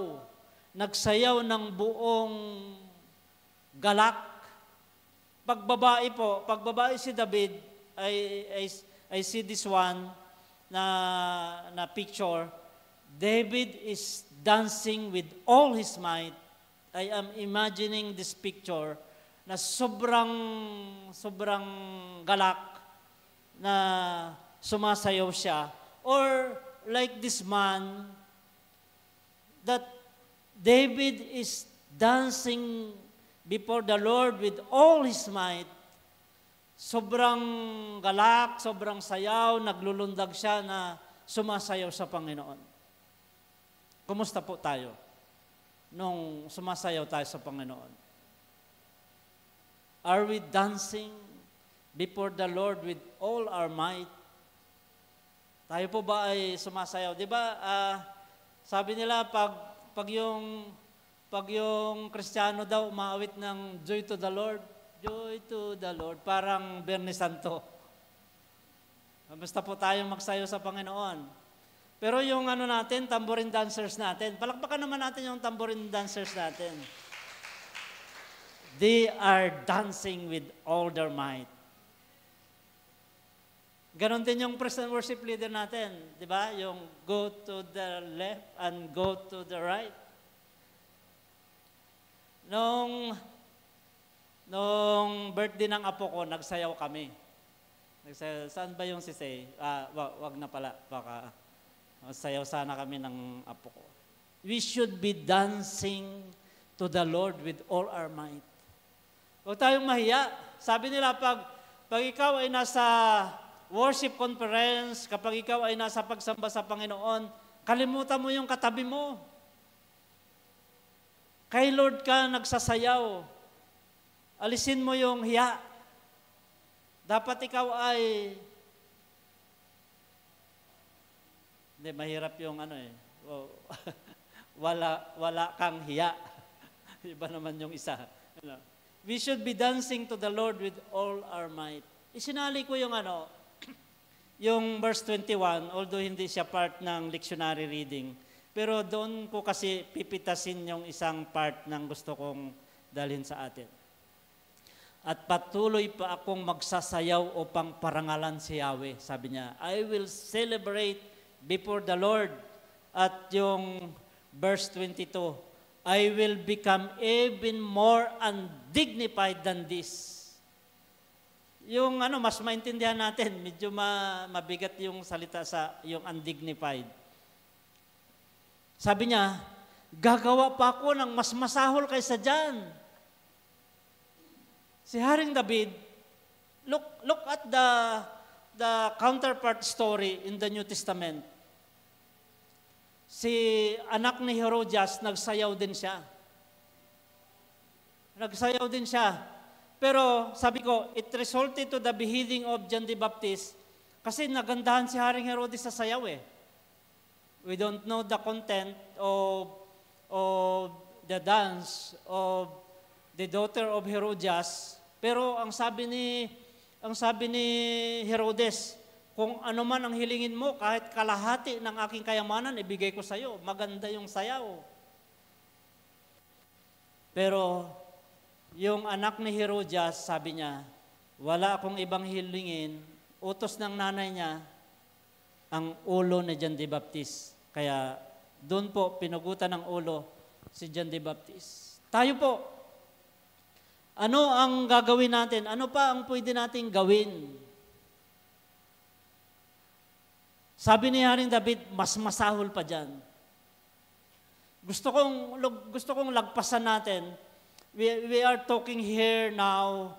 Nagsayaw ng buong galak. Pagbabae si David I see this one na picture. David is dancing with all his might. I am imagining this picture na sobrang galak na sumasayaw siya. Or like this man, that David is dancing before the Lord with all his might. Sobrang galak, sobrang sayaw, naglulundag siya na sumasayaw sa Panginoon. Kumusta po tayo nung sumasayaw tayo sa Panginoon? Are we dancing before the Lord with all our might? Tayo po ba ay sumasayaw? Di ba, sabi nila, pag yung Kristiyano daw umaawit ng joy to the Lord, parang Bernie Santo. Basta po tayong magsayaw sa Panginoon. Pero yung natin, tambourine dancers natin, palakpakan naman natin yung tambourine dancers natin. They are dancing with all their might. Ganon din yung praise and worship leader natin, di ba? Yung go to the left and go to the right. Nung birthday ng apo ko, nagsayaw kami. Saan ba yung sisay? Wag na pala, baka sayaw sana kami ng apo ko. We should be dancing to the Lord with all our might. Huwag tayong mahiya. Sabi nila, pag ikaw ay nasa worship conference, kapag ikaw ay nasa pagsamba sa Panginoon, kalimutan mo yung katabi mo. Kay Lord ka nagsasayaw. Alisin mo yung hiya. Dapat ikaw ay... Hindi, mahirap yung wala kang hiya. Iba naman yung isa. We should be dancing to the Lord with all our might. Isinali ko yung yung verse 21, although hindi siya part ng lectionary reading. Pero doon ko kasi pipitasin yung isang part ng gusto kong dalhin sa atin. At patuloy pa akong magsasayaw upang parangalan si Yahweh. Sabi niya, I will celebrate before the Lord. At yung verse 22, I will become even more undignified than this. Yung mas maintindihan natin, medyo mabigat yung salita sa yung undignified. Sabi niya, gagawa pa ako ng mas masahol kaysa dyan. Si Haring David, look at the counterpart story in the New Testament. Si anak ni Herodias, nagsayaw din siya. Pero sabi ko, it resulted to the beheading of John the Baptist kasi nagandahan si Haring Herodes sa sayaw eh. We don't know the content of the dance of the daughter of Herodias, pero ang sabi ni Herodes, kung ano man ang hilingin mo, kahit kalahati ng aking kayamanan, ibigay ko sa iyo. Maganda yung sayaw. Pero yung anak ni Herodias, sabi niya, wala akong ibang hilingin, utos ng nanay niya, ang ulo ni John the Baptist. Kaya doon po, pinugutan ng ulo si John the Baptist. Tayo po, ano ang gagawin natin? Ano pa ang pwede nating gawin? Sabi ni Haring David, mas masahol pa dyan. Gusto kong lagpasan natin. We are talking here now,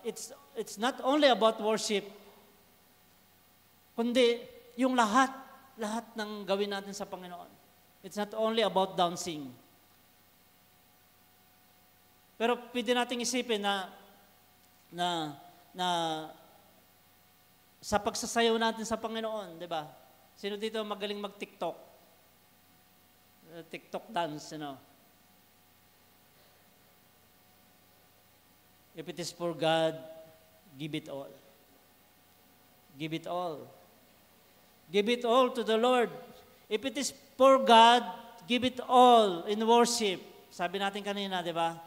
it's not only about worship, kundi yung lahat ng gawin natin sa Panginoon. It's not only about dancing. Pero pwede nating isipin na sa pagsasayaw natin sa Panginoon, di ba? Sino dito magaling mag-TikTok? TikTok dance, If it is for God, give it all. Give it all. Give it all to the Lord. If it is for God, give it all in worship. Sabi natin kanina, di ba?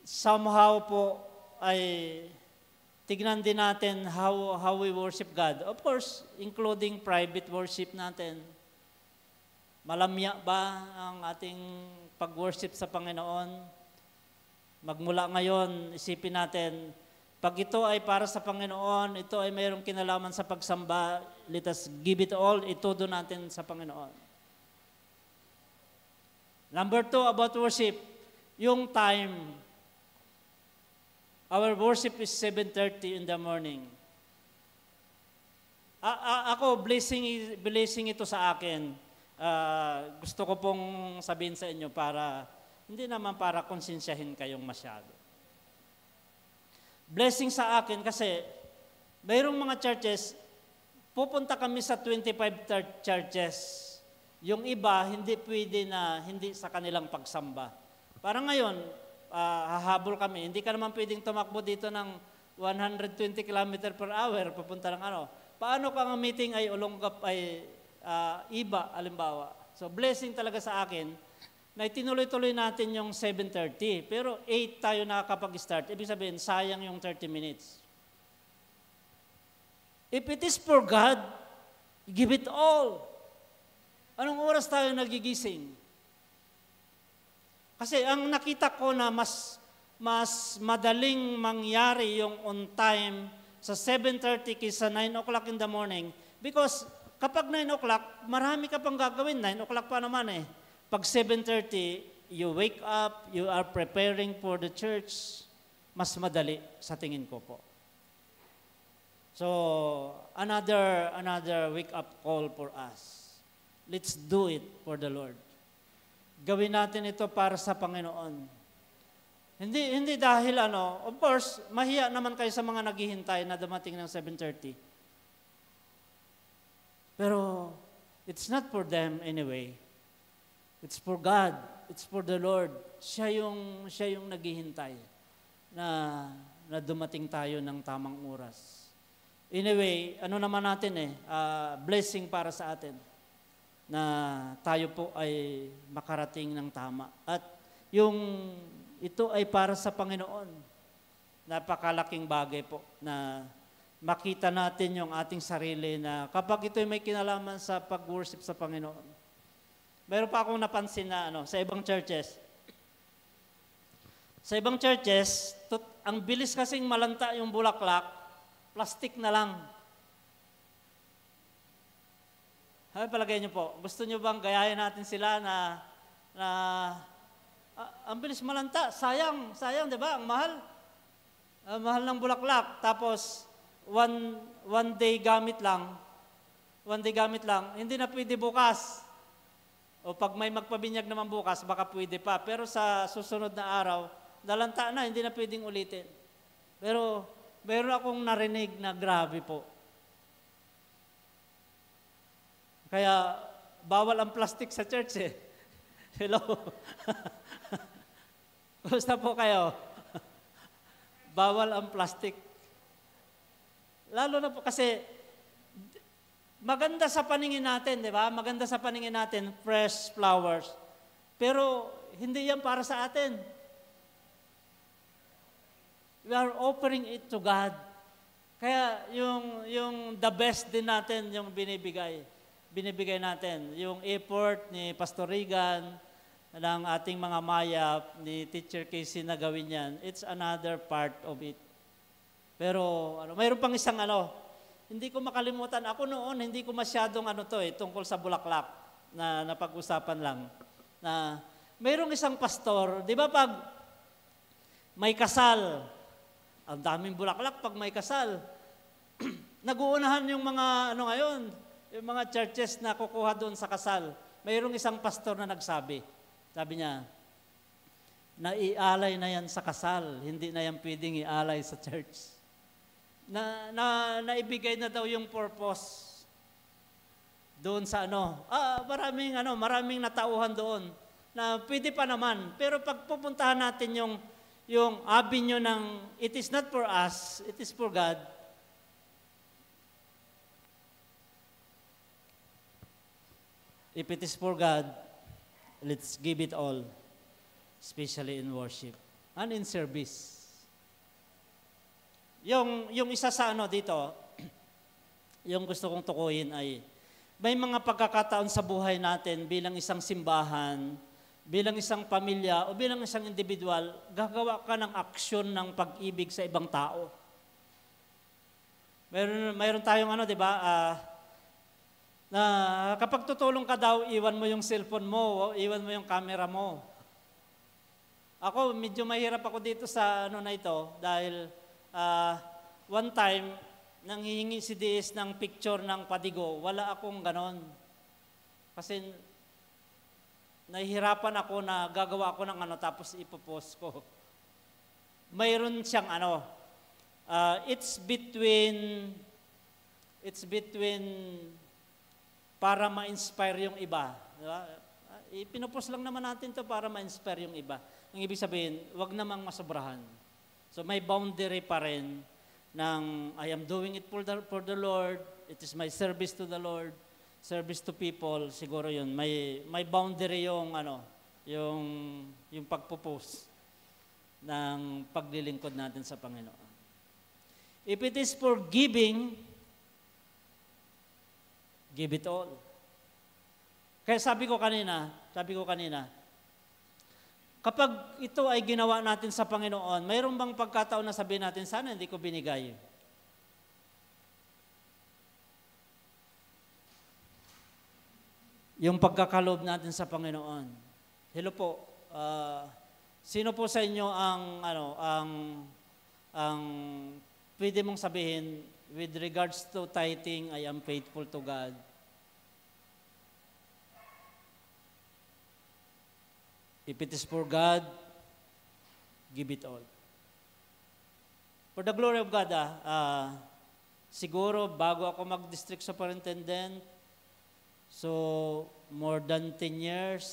Somehow po ay tignan din natin how we worship God. Of course, including private worship natin. Malamya ba ang ating pag-worship sa Panginoon? Magmula ngayon, isipin natin, pag ito ay para sa Panginoon, ito ay mayroong kinalaman sa pagsamba, let us give it all, itudo natin sa Panginoon. Number 2, about worship, yung time. Our worship is 7:30 in the morning. Ako, blessing ito sa akin. Gusto ko pong sabihin sa inyo para, hindi naman para konsensyahin kayong masyado. Blessing sa akin kasi mayroong mga churches, pupunta kami sa 25 churches. Yung iba, hindi pwede na hindi sa kanilang pagsamba. Parang ngayon, hahabol kami. Hindi ka naman pwedeng tumakbo dito ng 120 km per hour, pupunta ng ano. Paano kung ang meeting ay Olonggap ay iba, alimbawa. So blessing talaga sa akin, na itinuloy-tuloy natin yung 7:30. Pero 8 tayo nakakapag-start. Ibig sabihin, sayang yung 30 minutes. If it is for God, give it all. Anong oras tayo nagigising? Kasi ang nakita ko na mas madaling mangyari yung on time sa 7:30 kaysa 9 o'clock in the morning. Because kapag 9 o'clock, marami ka pang gagawin. 9 o'clock pa naman eh. Pag 7:30, you wake up, you are preparing for the church, mas madali sa tingin ko po. So, another wake-up call for us. Let's do it for the Lord. Gawin natin ito para sa Panginoon. Hindi dahil of course, mahiya naman kayo sa mga naghihintay na dumating ng 7:30. Pero, it's not for them anyway. It's for God. It's for the Lord. Siya yung naghihintay na dumating tayo ng tamang oras. Anyway, naman natin blessing para sa atin na tayo po ay makarating ng tama. At ito ay para sa Panginoon. Napakalaking bagay po na makita natin yung ating sarili na kapag ito ay may kinalaman sa pag-worship sa Panginoon. Meron pa akong napansin na sa ibang churches. Sa ibang churches, ang bilis kasing malanta yung bulaklak, plastic na lang. Palagay niyo po, gusto niyo bang gayahin natin sila na ang bilis malanta, sayang, di ba? Ang mahal. Ang mahal ng bulaklak. Tapos, one day gamit lang, hindi na pwede bukas. O pag may magpabinyag naman bukas, baka pwede pa. Pero sa susunod na araw, nalanta na, hindi na pwedeng ulitin. Pero meron akong narinig na grabe po. Kaya bawal ang plastic sa church eh. Hello? Kumusta po kayo? Bawal ang plastic. Lalo na po kasi maganda sa paningin natin, di ba? Maganda sa paningin natin, fresh flowers. Pero hindi yan para sa atin. We are offering it to God. Kaya yung the best din natin yung binibigay natin. Yung effort ni Pastor Regan, ng ating mga maya, ni Teacher Casey na gawin yan, it's another part of it. Pero mayroon pang isang hindi ko makalimutan. Ako noon, hindi ko masyadong tungkol sa bulaklak na napag-usapan lang. Na mayroong isang pastor, di ba pag may kasal, ang daming bulaklak pag may kasal. Nag-uunahan yung mga ngayon, yung mga churches na kukuha doon sa kasal. Mayroong isang pastor na nagsabi, sabi niya, naialay na yan sa kasal, hindi na yan pwedeng ialay sa church. Naibigay na daw yung purpose doon sa maraming natauhan doon na pwede pa naman. Pero pag pupuntahan natin yung avenue ng it is not for us, it is for God. If it is for God, let's give it all, especially in worship and in service. Yung isa sa dito, yung gusto kong tukuyin ay, may mga pagkakataon sa buhay natin bilang isang simbahan, bilang isang pamilya, o bilang isang individual, gagawa ka ng aksyon ng pag-ibig sa ibang tao. Mayroon tayong di ba, na kapag tutulong ka daw, iwan mo yung cellphone mo, o iwan mo yung camera mo. Ako, medyo mahirap ako dito sa na ito, dahil one time, nang hihingi si DS ng picture ng Padigo, wala akong ganon. Kasi nahihirapan ako na gagawa ako ng tapos ipopost ko. Mayroon siyang it's between para ma-inspire yung iba. Diba? Ipinopost lang naman natin to para ma-inspire yung iba. Ang ibig sabihin, wag namang masobrahan. So may boundary pa rin ng I am doing it for the Lord, it is my service to the Lord, service to people, siguro yun. May boundary yung yung pagpo-post ng paglilingkod natin sa Panginoon. If it is for giving, give it all. Kaya sabi ko kanina, kapag ito ay ginawa natin sa Panginoon, mayroon bang pagkataon na sabihin natin, sana hindi ko binigay? Yung pagkakaloob natin sa Panginoon. Hello po, sino po sa inyo ang pwede mong sabihin, with regards to tithing, I am faithful to God? If it is for God, give it all. For the glory of God, siguro bago ako mag-district superintendent, so more than 10 years,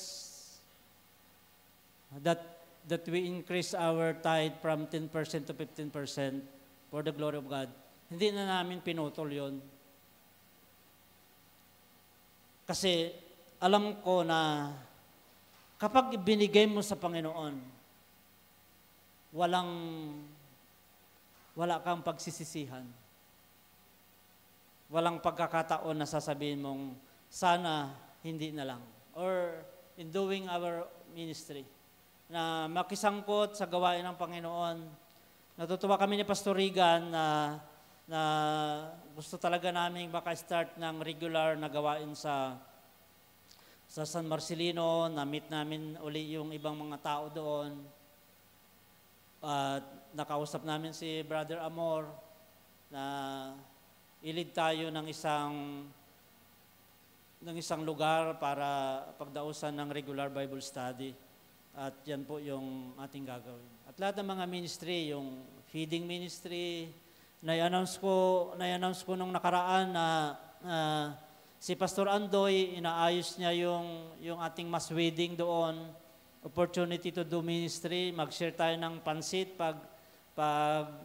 that we increase our tithe from 10% to 15% for the glory of God. Hindi na namin pinutol yon. Kasi alam ko na kapag binigay mo sa Panginoon, wala kang pagsisisihan. Walang pagkakataon na sasabihin mong, sana hindi na lang. Or in doing our ministry, na makisangkot sa gawain ng Panginoon. Natutuwa kami ni Pastor Regan na gusto talaga namin maka-start ng regular na gawain sa San Marcelino. Na-meet namin uli yung ibang mga tao doon. At nakausap namin si Brother Amor na ilid tayo ng isang lugar para pagdausan ng regular Bible study. At yan po yung ating gagawin. At lahat ng mga ministry, yung feeding ministry, na-announce ko nung nakaraan na si Pastor Andoy, inaayos niya yung ating mass wedding doon, opportunity to do ministry, mag-share tayo ng pansit pag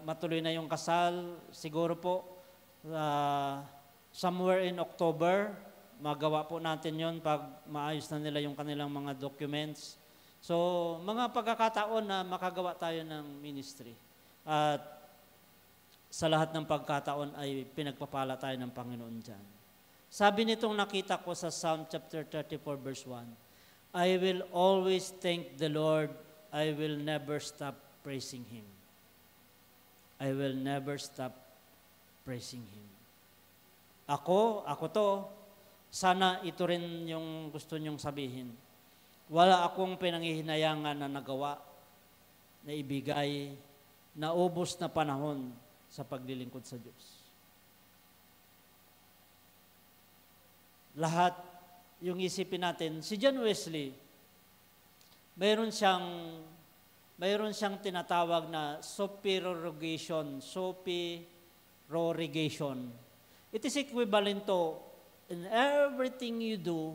matuloy na yung kasal, siguro po somewhere in October, magawa po natin yon pag maayos na nila yung kanilang mga documents. So, mga pagkakataon na makagawa tayo ng ministry. At sa lahat ng pagkataon ay pinagpapala tayo ng Panginoon dyan. Sabi nitong nakita ko sa Psalm chapter 34 verse 1, I will always thank the Lord, I will never stop praising Him. I will never stop praising Him. Ako to, sana ito rin yung gusto nyong sabihin. Wala akong pinanghihinayangan na nagawa, na ibigay, na ubos na panahon sa paglilingkod sa Diyos. Lahat yung isipin natin, si John Wesley, mayroon siyang tinatawag na supererogation. It is equivalent to, in everything you do,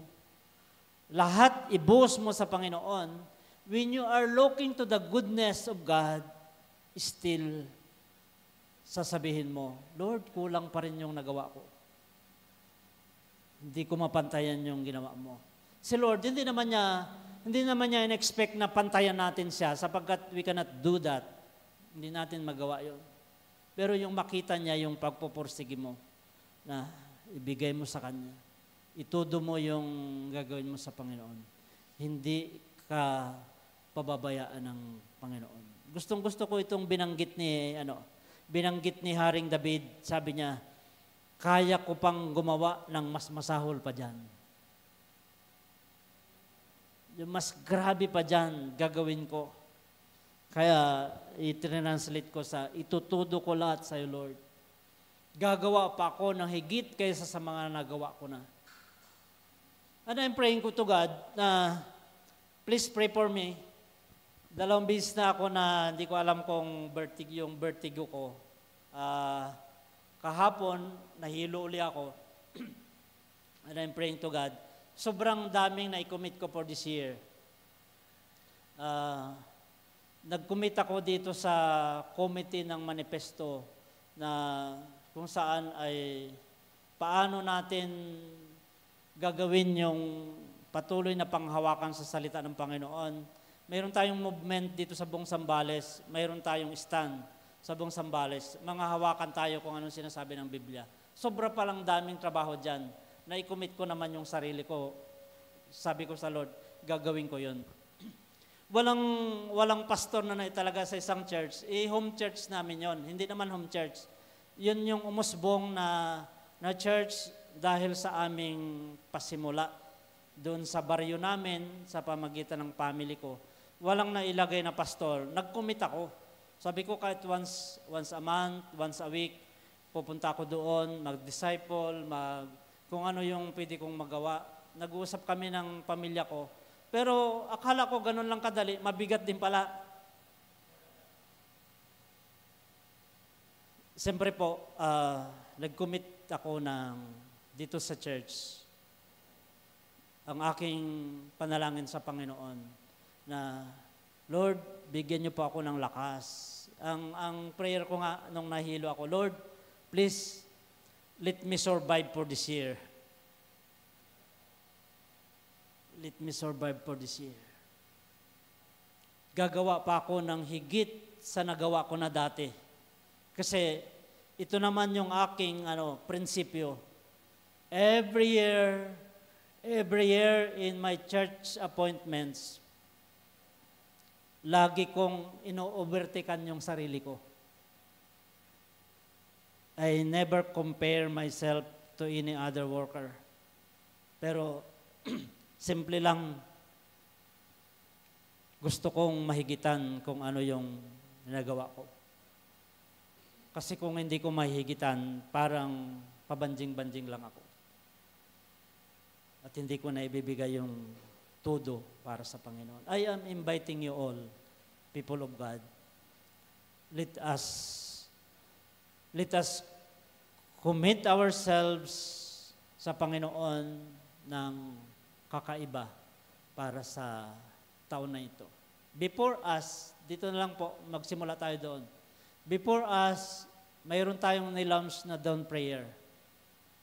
lahat ibuhos mo sa Panginoon, when you are looking to the goodness of God, still sasabihin mo, Lord, kulang pa rin yung nagawa ko. Hindi ko mapantayan yung ginawa mo. Si Lord, hindi naman niya in-expect na pantayan natin siya sapagkat we cannot do that. Hindi natin magawa yon. Pero yung makita niya yung pagpupursige mo na ibigay mo sa Kanya. Itudo mo yung gagawin mo sa Panginoon. Hindi ka pababayaan ng Panginoon. Gustong-gusto ko itong binanggit ni Haring David. Sabi niya, kaya ko pang gumawa ng mas masahol pa dyan. Yung mas grabe pa dyan, gagawin ko. Kaya, i-translate ko sa, itutudo ko lahat sa'yo, Lord. Gagawa pa ako ng higit kaysa sa mga nagawa ko na. And I'm praying ko to God na, please pray for me. 2 beses na ako na hindi ko alam kung yung vertigo ko. Kahapon, nahilo uli ako. And I'm praying to God. Sobrang daming na-commit ko for this year. Nag-commit ako dito sa committee ng manifesto na kung saan ay paano natin gagawin yung patuloy na panghawakan sa salita ng Panginoon. Mayroon tayong movement dito sa buong Zambales, mayroon tayong stand sa buong Zambales. Mga hawakan tayo kung anong sinasabi ng Biblia. Sobra palang daming trabaho dyan. Na-commit ko naman yung sarili ko. Sabi ko sa Lord, gagawin ko yun. Walang pastor na talaga sa isang church. Home church namin yon. Hindi naman home church. Yun yung umusbong na church dahil sa aming pasimula. Doon sa baryo namin, sa pamagitan ng family ko. Walang nailagay na pastor. Nag-commit ako. Sabi ko kahit once a month, once a week, pupunta ako doon, mag-disciple, kung ano yung pwede kong magawa. Nag-uusap kami ng pamilya ko. Pero akala ko ganun lang kadali, mabigat din pala. Siyempre po, nag-commit ako dito sa church. Ang aking panalangin sa Panginoon na, Lord, bigyan niyo po ako ng lakas. Ang prayer ko nga nung nahilo ako, Lord, please, let me survive for this year. Let me survive for this year. Gagawa pa ako ng higit sa nagawa ko na dati. Kasi ito naman yung aking prinsipyo. Every year in my church appointments, lagi kong ino-overtaken yung sarili ko. I never compare myself to any other worker. Pero, simple lang, gusto kong mahigitan kung ano yung nagawa ko. Kasi kung hindi ko mahigitan, parang pabanjing-banjing lang ako. At hindi ko na ibibigay yung todo para sa Panginoon. I am inviting you all, people of God, let us commit ourselves sa Panginoon ng kakaiba para sa taon na ito. Before us, dito na lang po, magsimula tayo doon. Before us, mayroon tayong nilaunch na dawn prayer.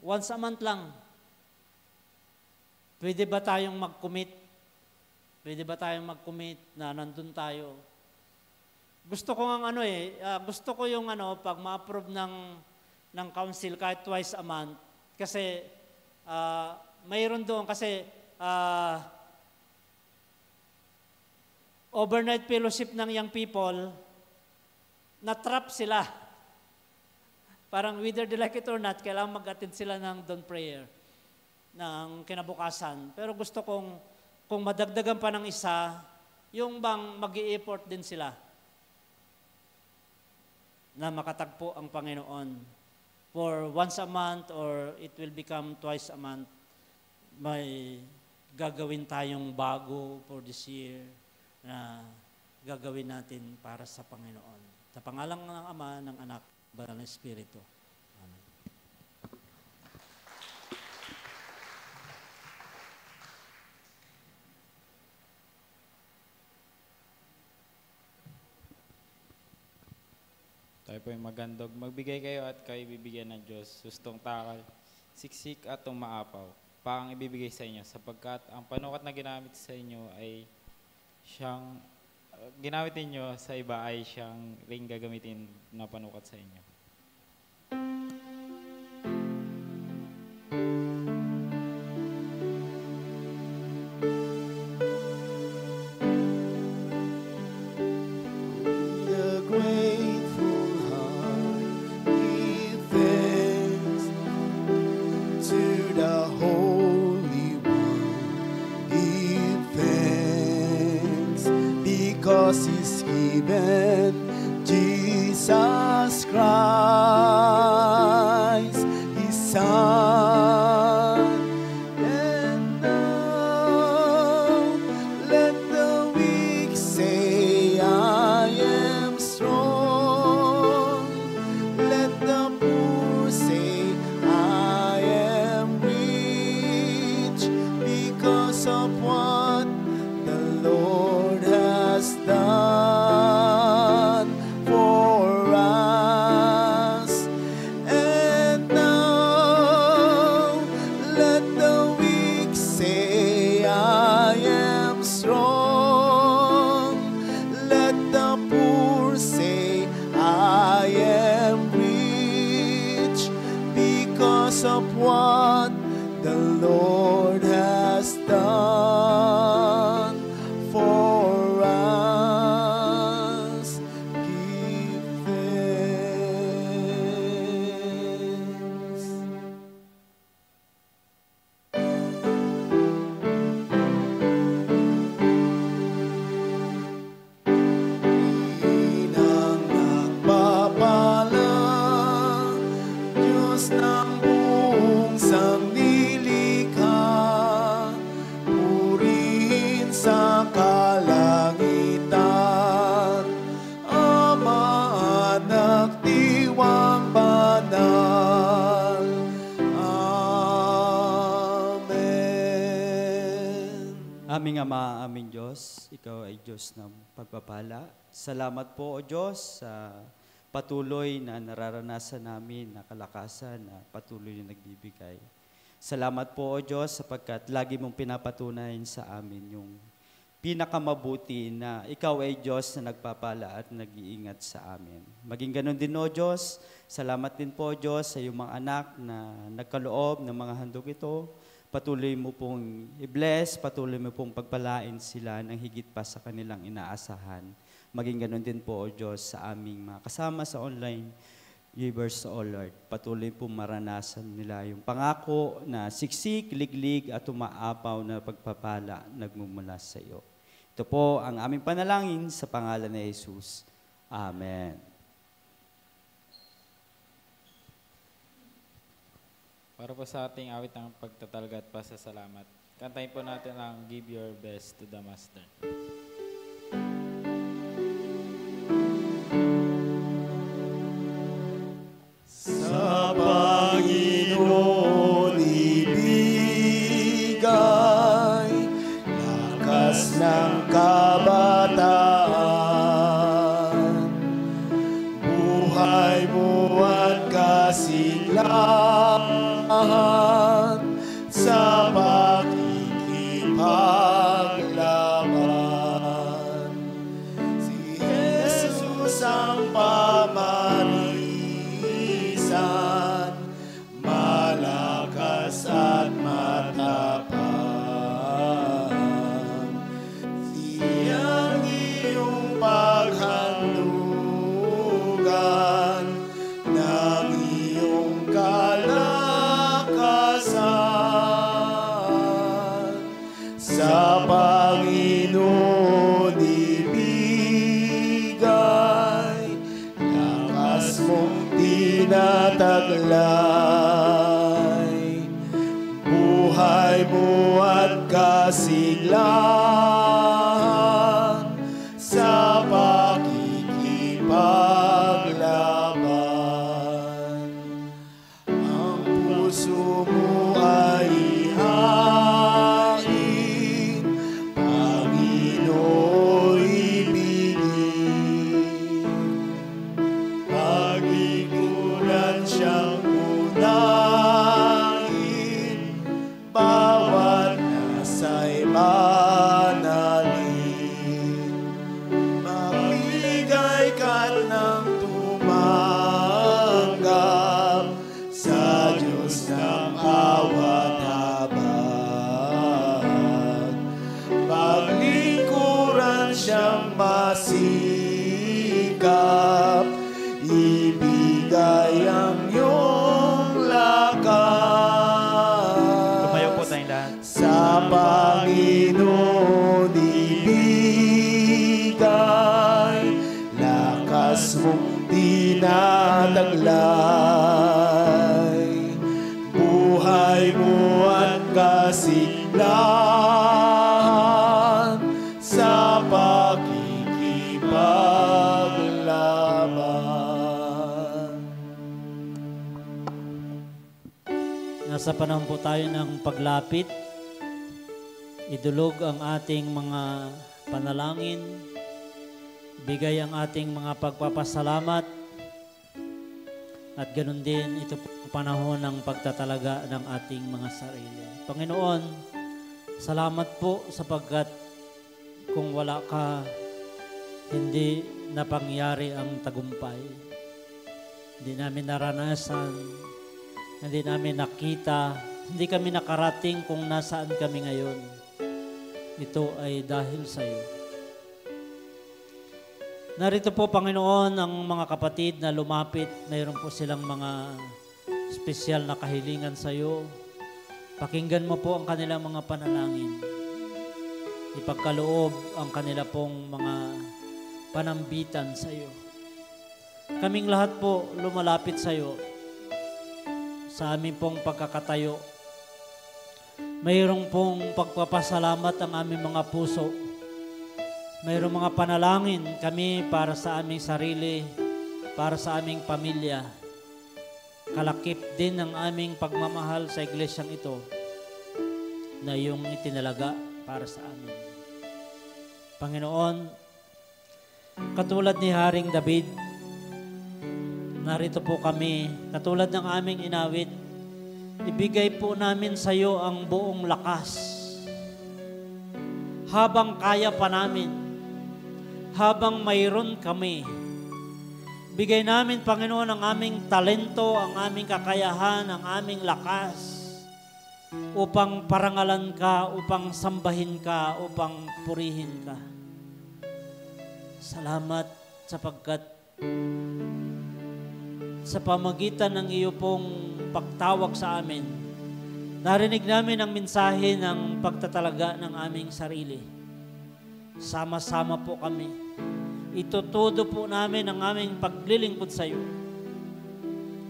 Once a month lang. Pwede ba tayong mag-commit? Pwede ba tayong mag-commit na nandun tayo? Gusto ko gusto ko yung pag ma-approve ng council kahit twice a month. Kasi mayroon doon kasi overnight fellowship ng young people, na-trap sila. Parang whether they like it or not, kailangan mag-attend sila ng dawn prayer ng kinabukasan. Pero gusto kung madagdagan pa ng isa, yung bang mag-i-effort din sila na makatagpo ang Panginoon for once a month or it will become twice a month. May gagawin tayong bago for this year na gagawin natin para sa Panginoon. Sa pangalan ng Ama, ng Anak, Banal na Espiritu. Amen. Kayo po yung magandog. Magbigay kayo at kayo bibigyan ng Diyos. Sustong takal, siksik at umaapaw. Pang ibibigay sa inyo sapagkat ang panukat na ginamit sa inyo ay siyang ginamit ninyo sa iba ay siyang ring gagamitin na panukat sa inyo. The grateful heart give thanks to the Holy One. Give thanks because He's given Jesus Christ, His Son. And now let the weak say, I am strong. Let the poor say, I am rich because of what the Lord has done for us. And now let the weak say, I am strong. Let the poor say, I am rich because of what the Lord has done for us. Give thanks. Inang nagpapala, Diyos ng buong sanglilikha, purihin sa kalangitan, Ama, Anak, Diwang Banal. Amen. Aming Ama, aming Diyos, Ikaw ay Diyos ng pagpapala. Salamat po, O Diyos, sa patuloy na nararanasan namin na kalakasan na patuloy na nagbibigay. Salamat po, O Diyos, sapagkat lagi mong pinapatunayan sa amin yung pinakamabuti na Ikaw ay Diyos na nagpapala at nag-iingat sa amin. Maging ganun din, O Diyos, salamat din po, O Diyos, sa iyong mga anak na nagkaloob ng mga handog ito. Patuloy mo pong i-bless, patuloy mo pong pagpalain sila ng higit pa sa kanilang inaasahan. Maging ganun din po, O Diyos, sa aming mga kasama sa online givers, O Lord. Patuloy pong maranasan nila yung pangako na siksik, liglig at umaapaw na pagpapala nagmumula sa iyo. Ito po ang aming panalangin sa pangalan ni Jesus. Amen. Para po sa ating awit ng pagtatalga at pasasalamat, kantahin po natin ang Give Your Best to the Master. Sa Panginoon ibigay, lakas ng kabataan, buhay mo at kasiglahan sa pakikipaglaban. Si Jesus ang pamarisan, malakas at matapang. Siyang iyong paghandlugan ng iyong kalakasan. Sa Panginoon ibigay, lakas mong tinataglay, buhay mo at kasiglahan sa pakikipaglaban. Ang puso mo ay hain, Panginoon ibigin. wagas mong tinataglay, buhay mo at kasilahan sa pakikipaglaban. Nasa panahon po tayo ng paglapit. Idulog ang ating mga panalangin. Bigay ang ating mga pagpapasalamat. At ganun din, ito po ang panahon ng pagtatalaga ng ating mga sarili. Panginoon, salamat po sapagkat kung wala ka, hindi napangyari ang tagumpay. Hindi namin naranasan, hindi namin nakita, hindi kami nakarating kung nasaan kami ngayon. Ito ay dahil sa iyo. Narito po, Panginoon, ang mga kapatid na lumapit. Mayroon po silang mga espesyal na kahilingan sa iyo. Pakinggan mo po ang kanilang mga panalangin. Ipagkaloob ang kanila pong mga panambitan sa iyo. Kaming lahat po lumalapit sa iyo sa aming pong pagkakatayo. Mayroong pong pagpapasalamat ang aming mga puso. Mayroong mga panalangin kami para sa aming sarili, para sa aming pamilya. Kalakip din ang aming pagmamahal sa iglesyang ito na iyong itinalaga para sa amin. Panginoon, katulad ni Haring David, narito po kami, katulad ng aming inawit, ibigay po namin sa iyo ang buong lakas. Habang kaya pa namin, habang mayroon kami, bigay namin, Panginoon, ang aming talento, ang aming kakayahan, ang aming lakas upang parangalan ka, upang sambahin ka, upang purihin ka. Salamat sapagkat sa pamagitan ng iyo pong pagtawag sa amin, narinig namin ang mensahe ng pagtatalaga ng aming sarili. Sama-sama po kami. Itutudo po namin ang aming paglilingkod sa iyo.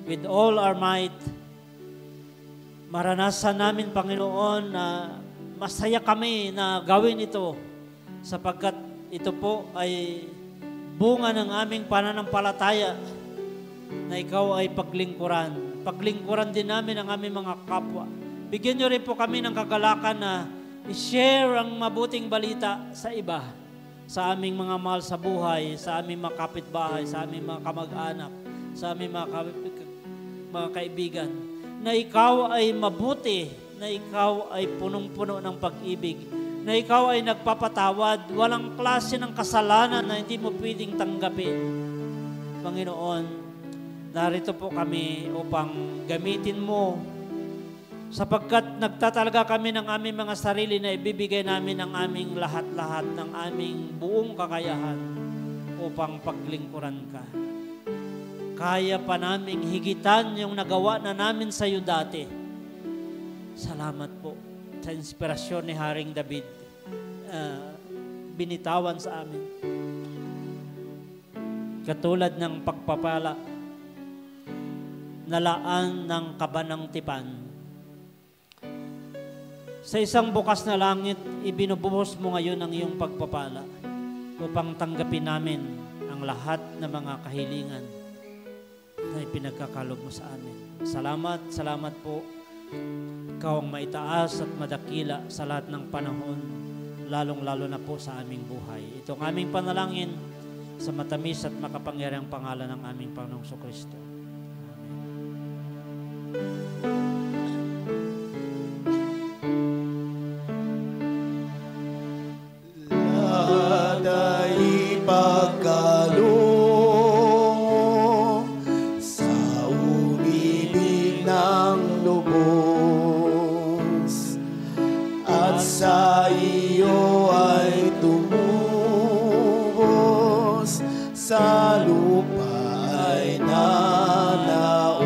With all our might, maranasan namin, Panginoon, na masaya kami na gawin ito sapagkat ito po ay bunga ng aming pananampalataya na ikaw ay paglingkuran. Paglingkuran din namin ang aming mga kapwa. Bigyan niyo rin po kami ng kagalakan na i-share ang mabuting balita sa iba, sa aming mga mahal sa buhay, sa aming mga kapitbahay, sa aming mga kamag-anak, sa aming mga kaibigan, na ikaw ay mabuti, na ikaw ay punong-puno ng pag-ibig, na ikaw ay nagpapatawad, walang klase ng kasalanan na hindi mo pwedeng tanggapin. Panginoon, narito po kami upang gamitin mo sapagkat nagtatalaga kami ng aming mga sarili na ibibigay namin ang aming lahat-lahat ng aming buong kakayahan upang paglingkuran ka. Kaya pa naming higitan yung nagawa na namin sa iyo dati. Salamat po sa inspirasyon ni Haring David. Binitawan sa amin. Katulad ng pagpapala, nalaan ng kabanang tipan. Sa isang bukas na langit, ibinubuhos mo ngayon ang iyong pagpapala upang tanggapin namin ang lahat ng mga kahilingan na ipinagkakalob mo sa amin. Salamat, salamat po. Ikaw ang maitaas at madakila sa lahat ng panahon, lalong-lalo na po sa aming buhay. Ito ang aming panalangin sa matamis at makapangyarihang pangalan ng aming Panginoong Jesucristo. Sa lupa ay nanaon,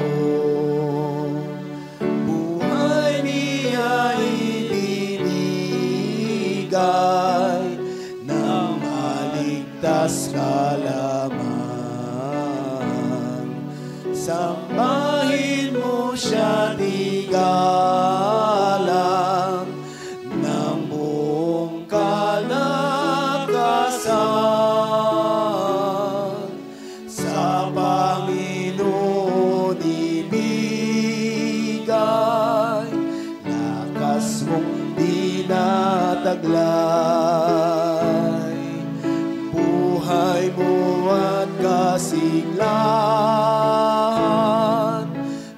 buhay niya ibinigay, nang maligtas ka lamang. sambahin mo siya igalang ng buong kalakasan. Sa Panginoon ibigay, lakas mong dinataglay, buhay mo at kasiglahan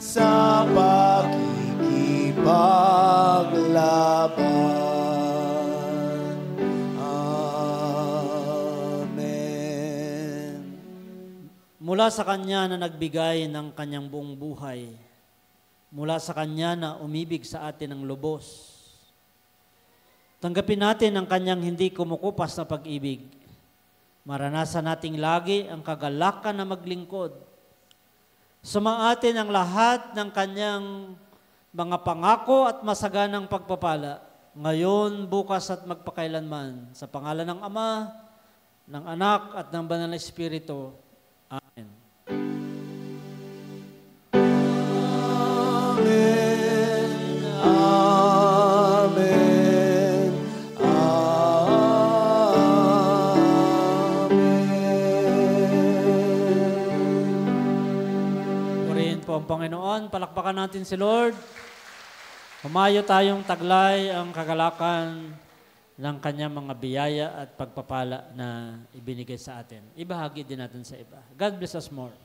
sa pakikipaglaban. Amen. Mula sa Kanya na nagbigay ng Kanyang buong buhay, mula sa Kanya na umibig sa atin ng lubos, tanggapin natin ang Kanyang hindi kumukupas na pag-ibig. Maranasan nating lagi ang kagalakan na maglingkod. Sumaatin ang lahat ng Kanyang mga pangako at masaganang pagpapala, ngayon, bukas at magpakailanman. Sa pangalan ng Ama, ng Anak at ng Banal na Espiritu. Amen. Amen. Amen. Amen. Purihin po ang Panginoon. Palakpakan natin si Lord. Humayo tayong taglay ang kagalakan ng Kanyang mga biyaya at pagpapala na ibinigay sa atin. Ibahagi din natin sa iba. God bless us more.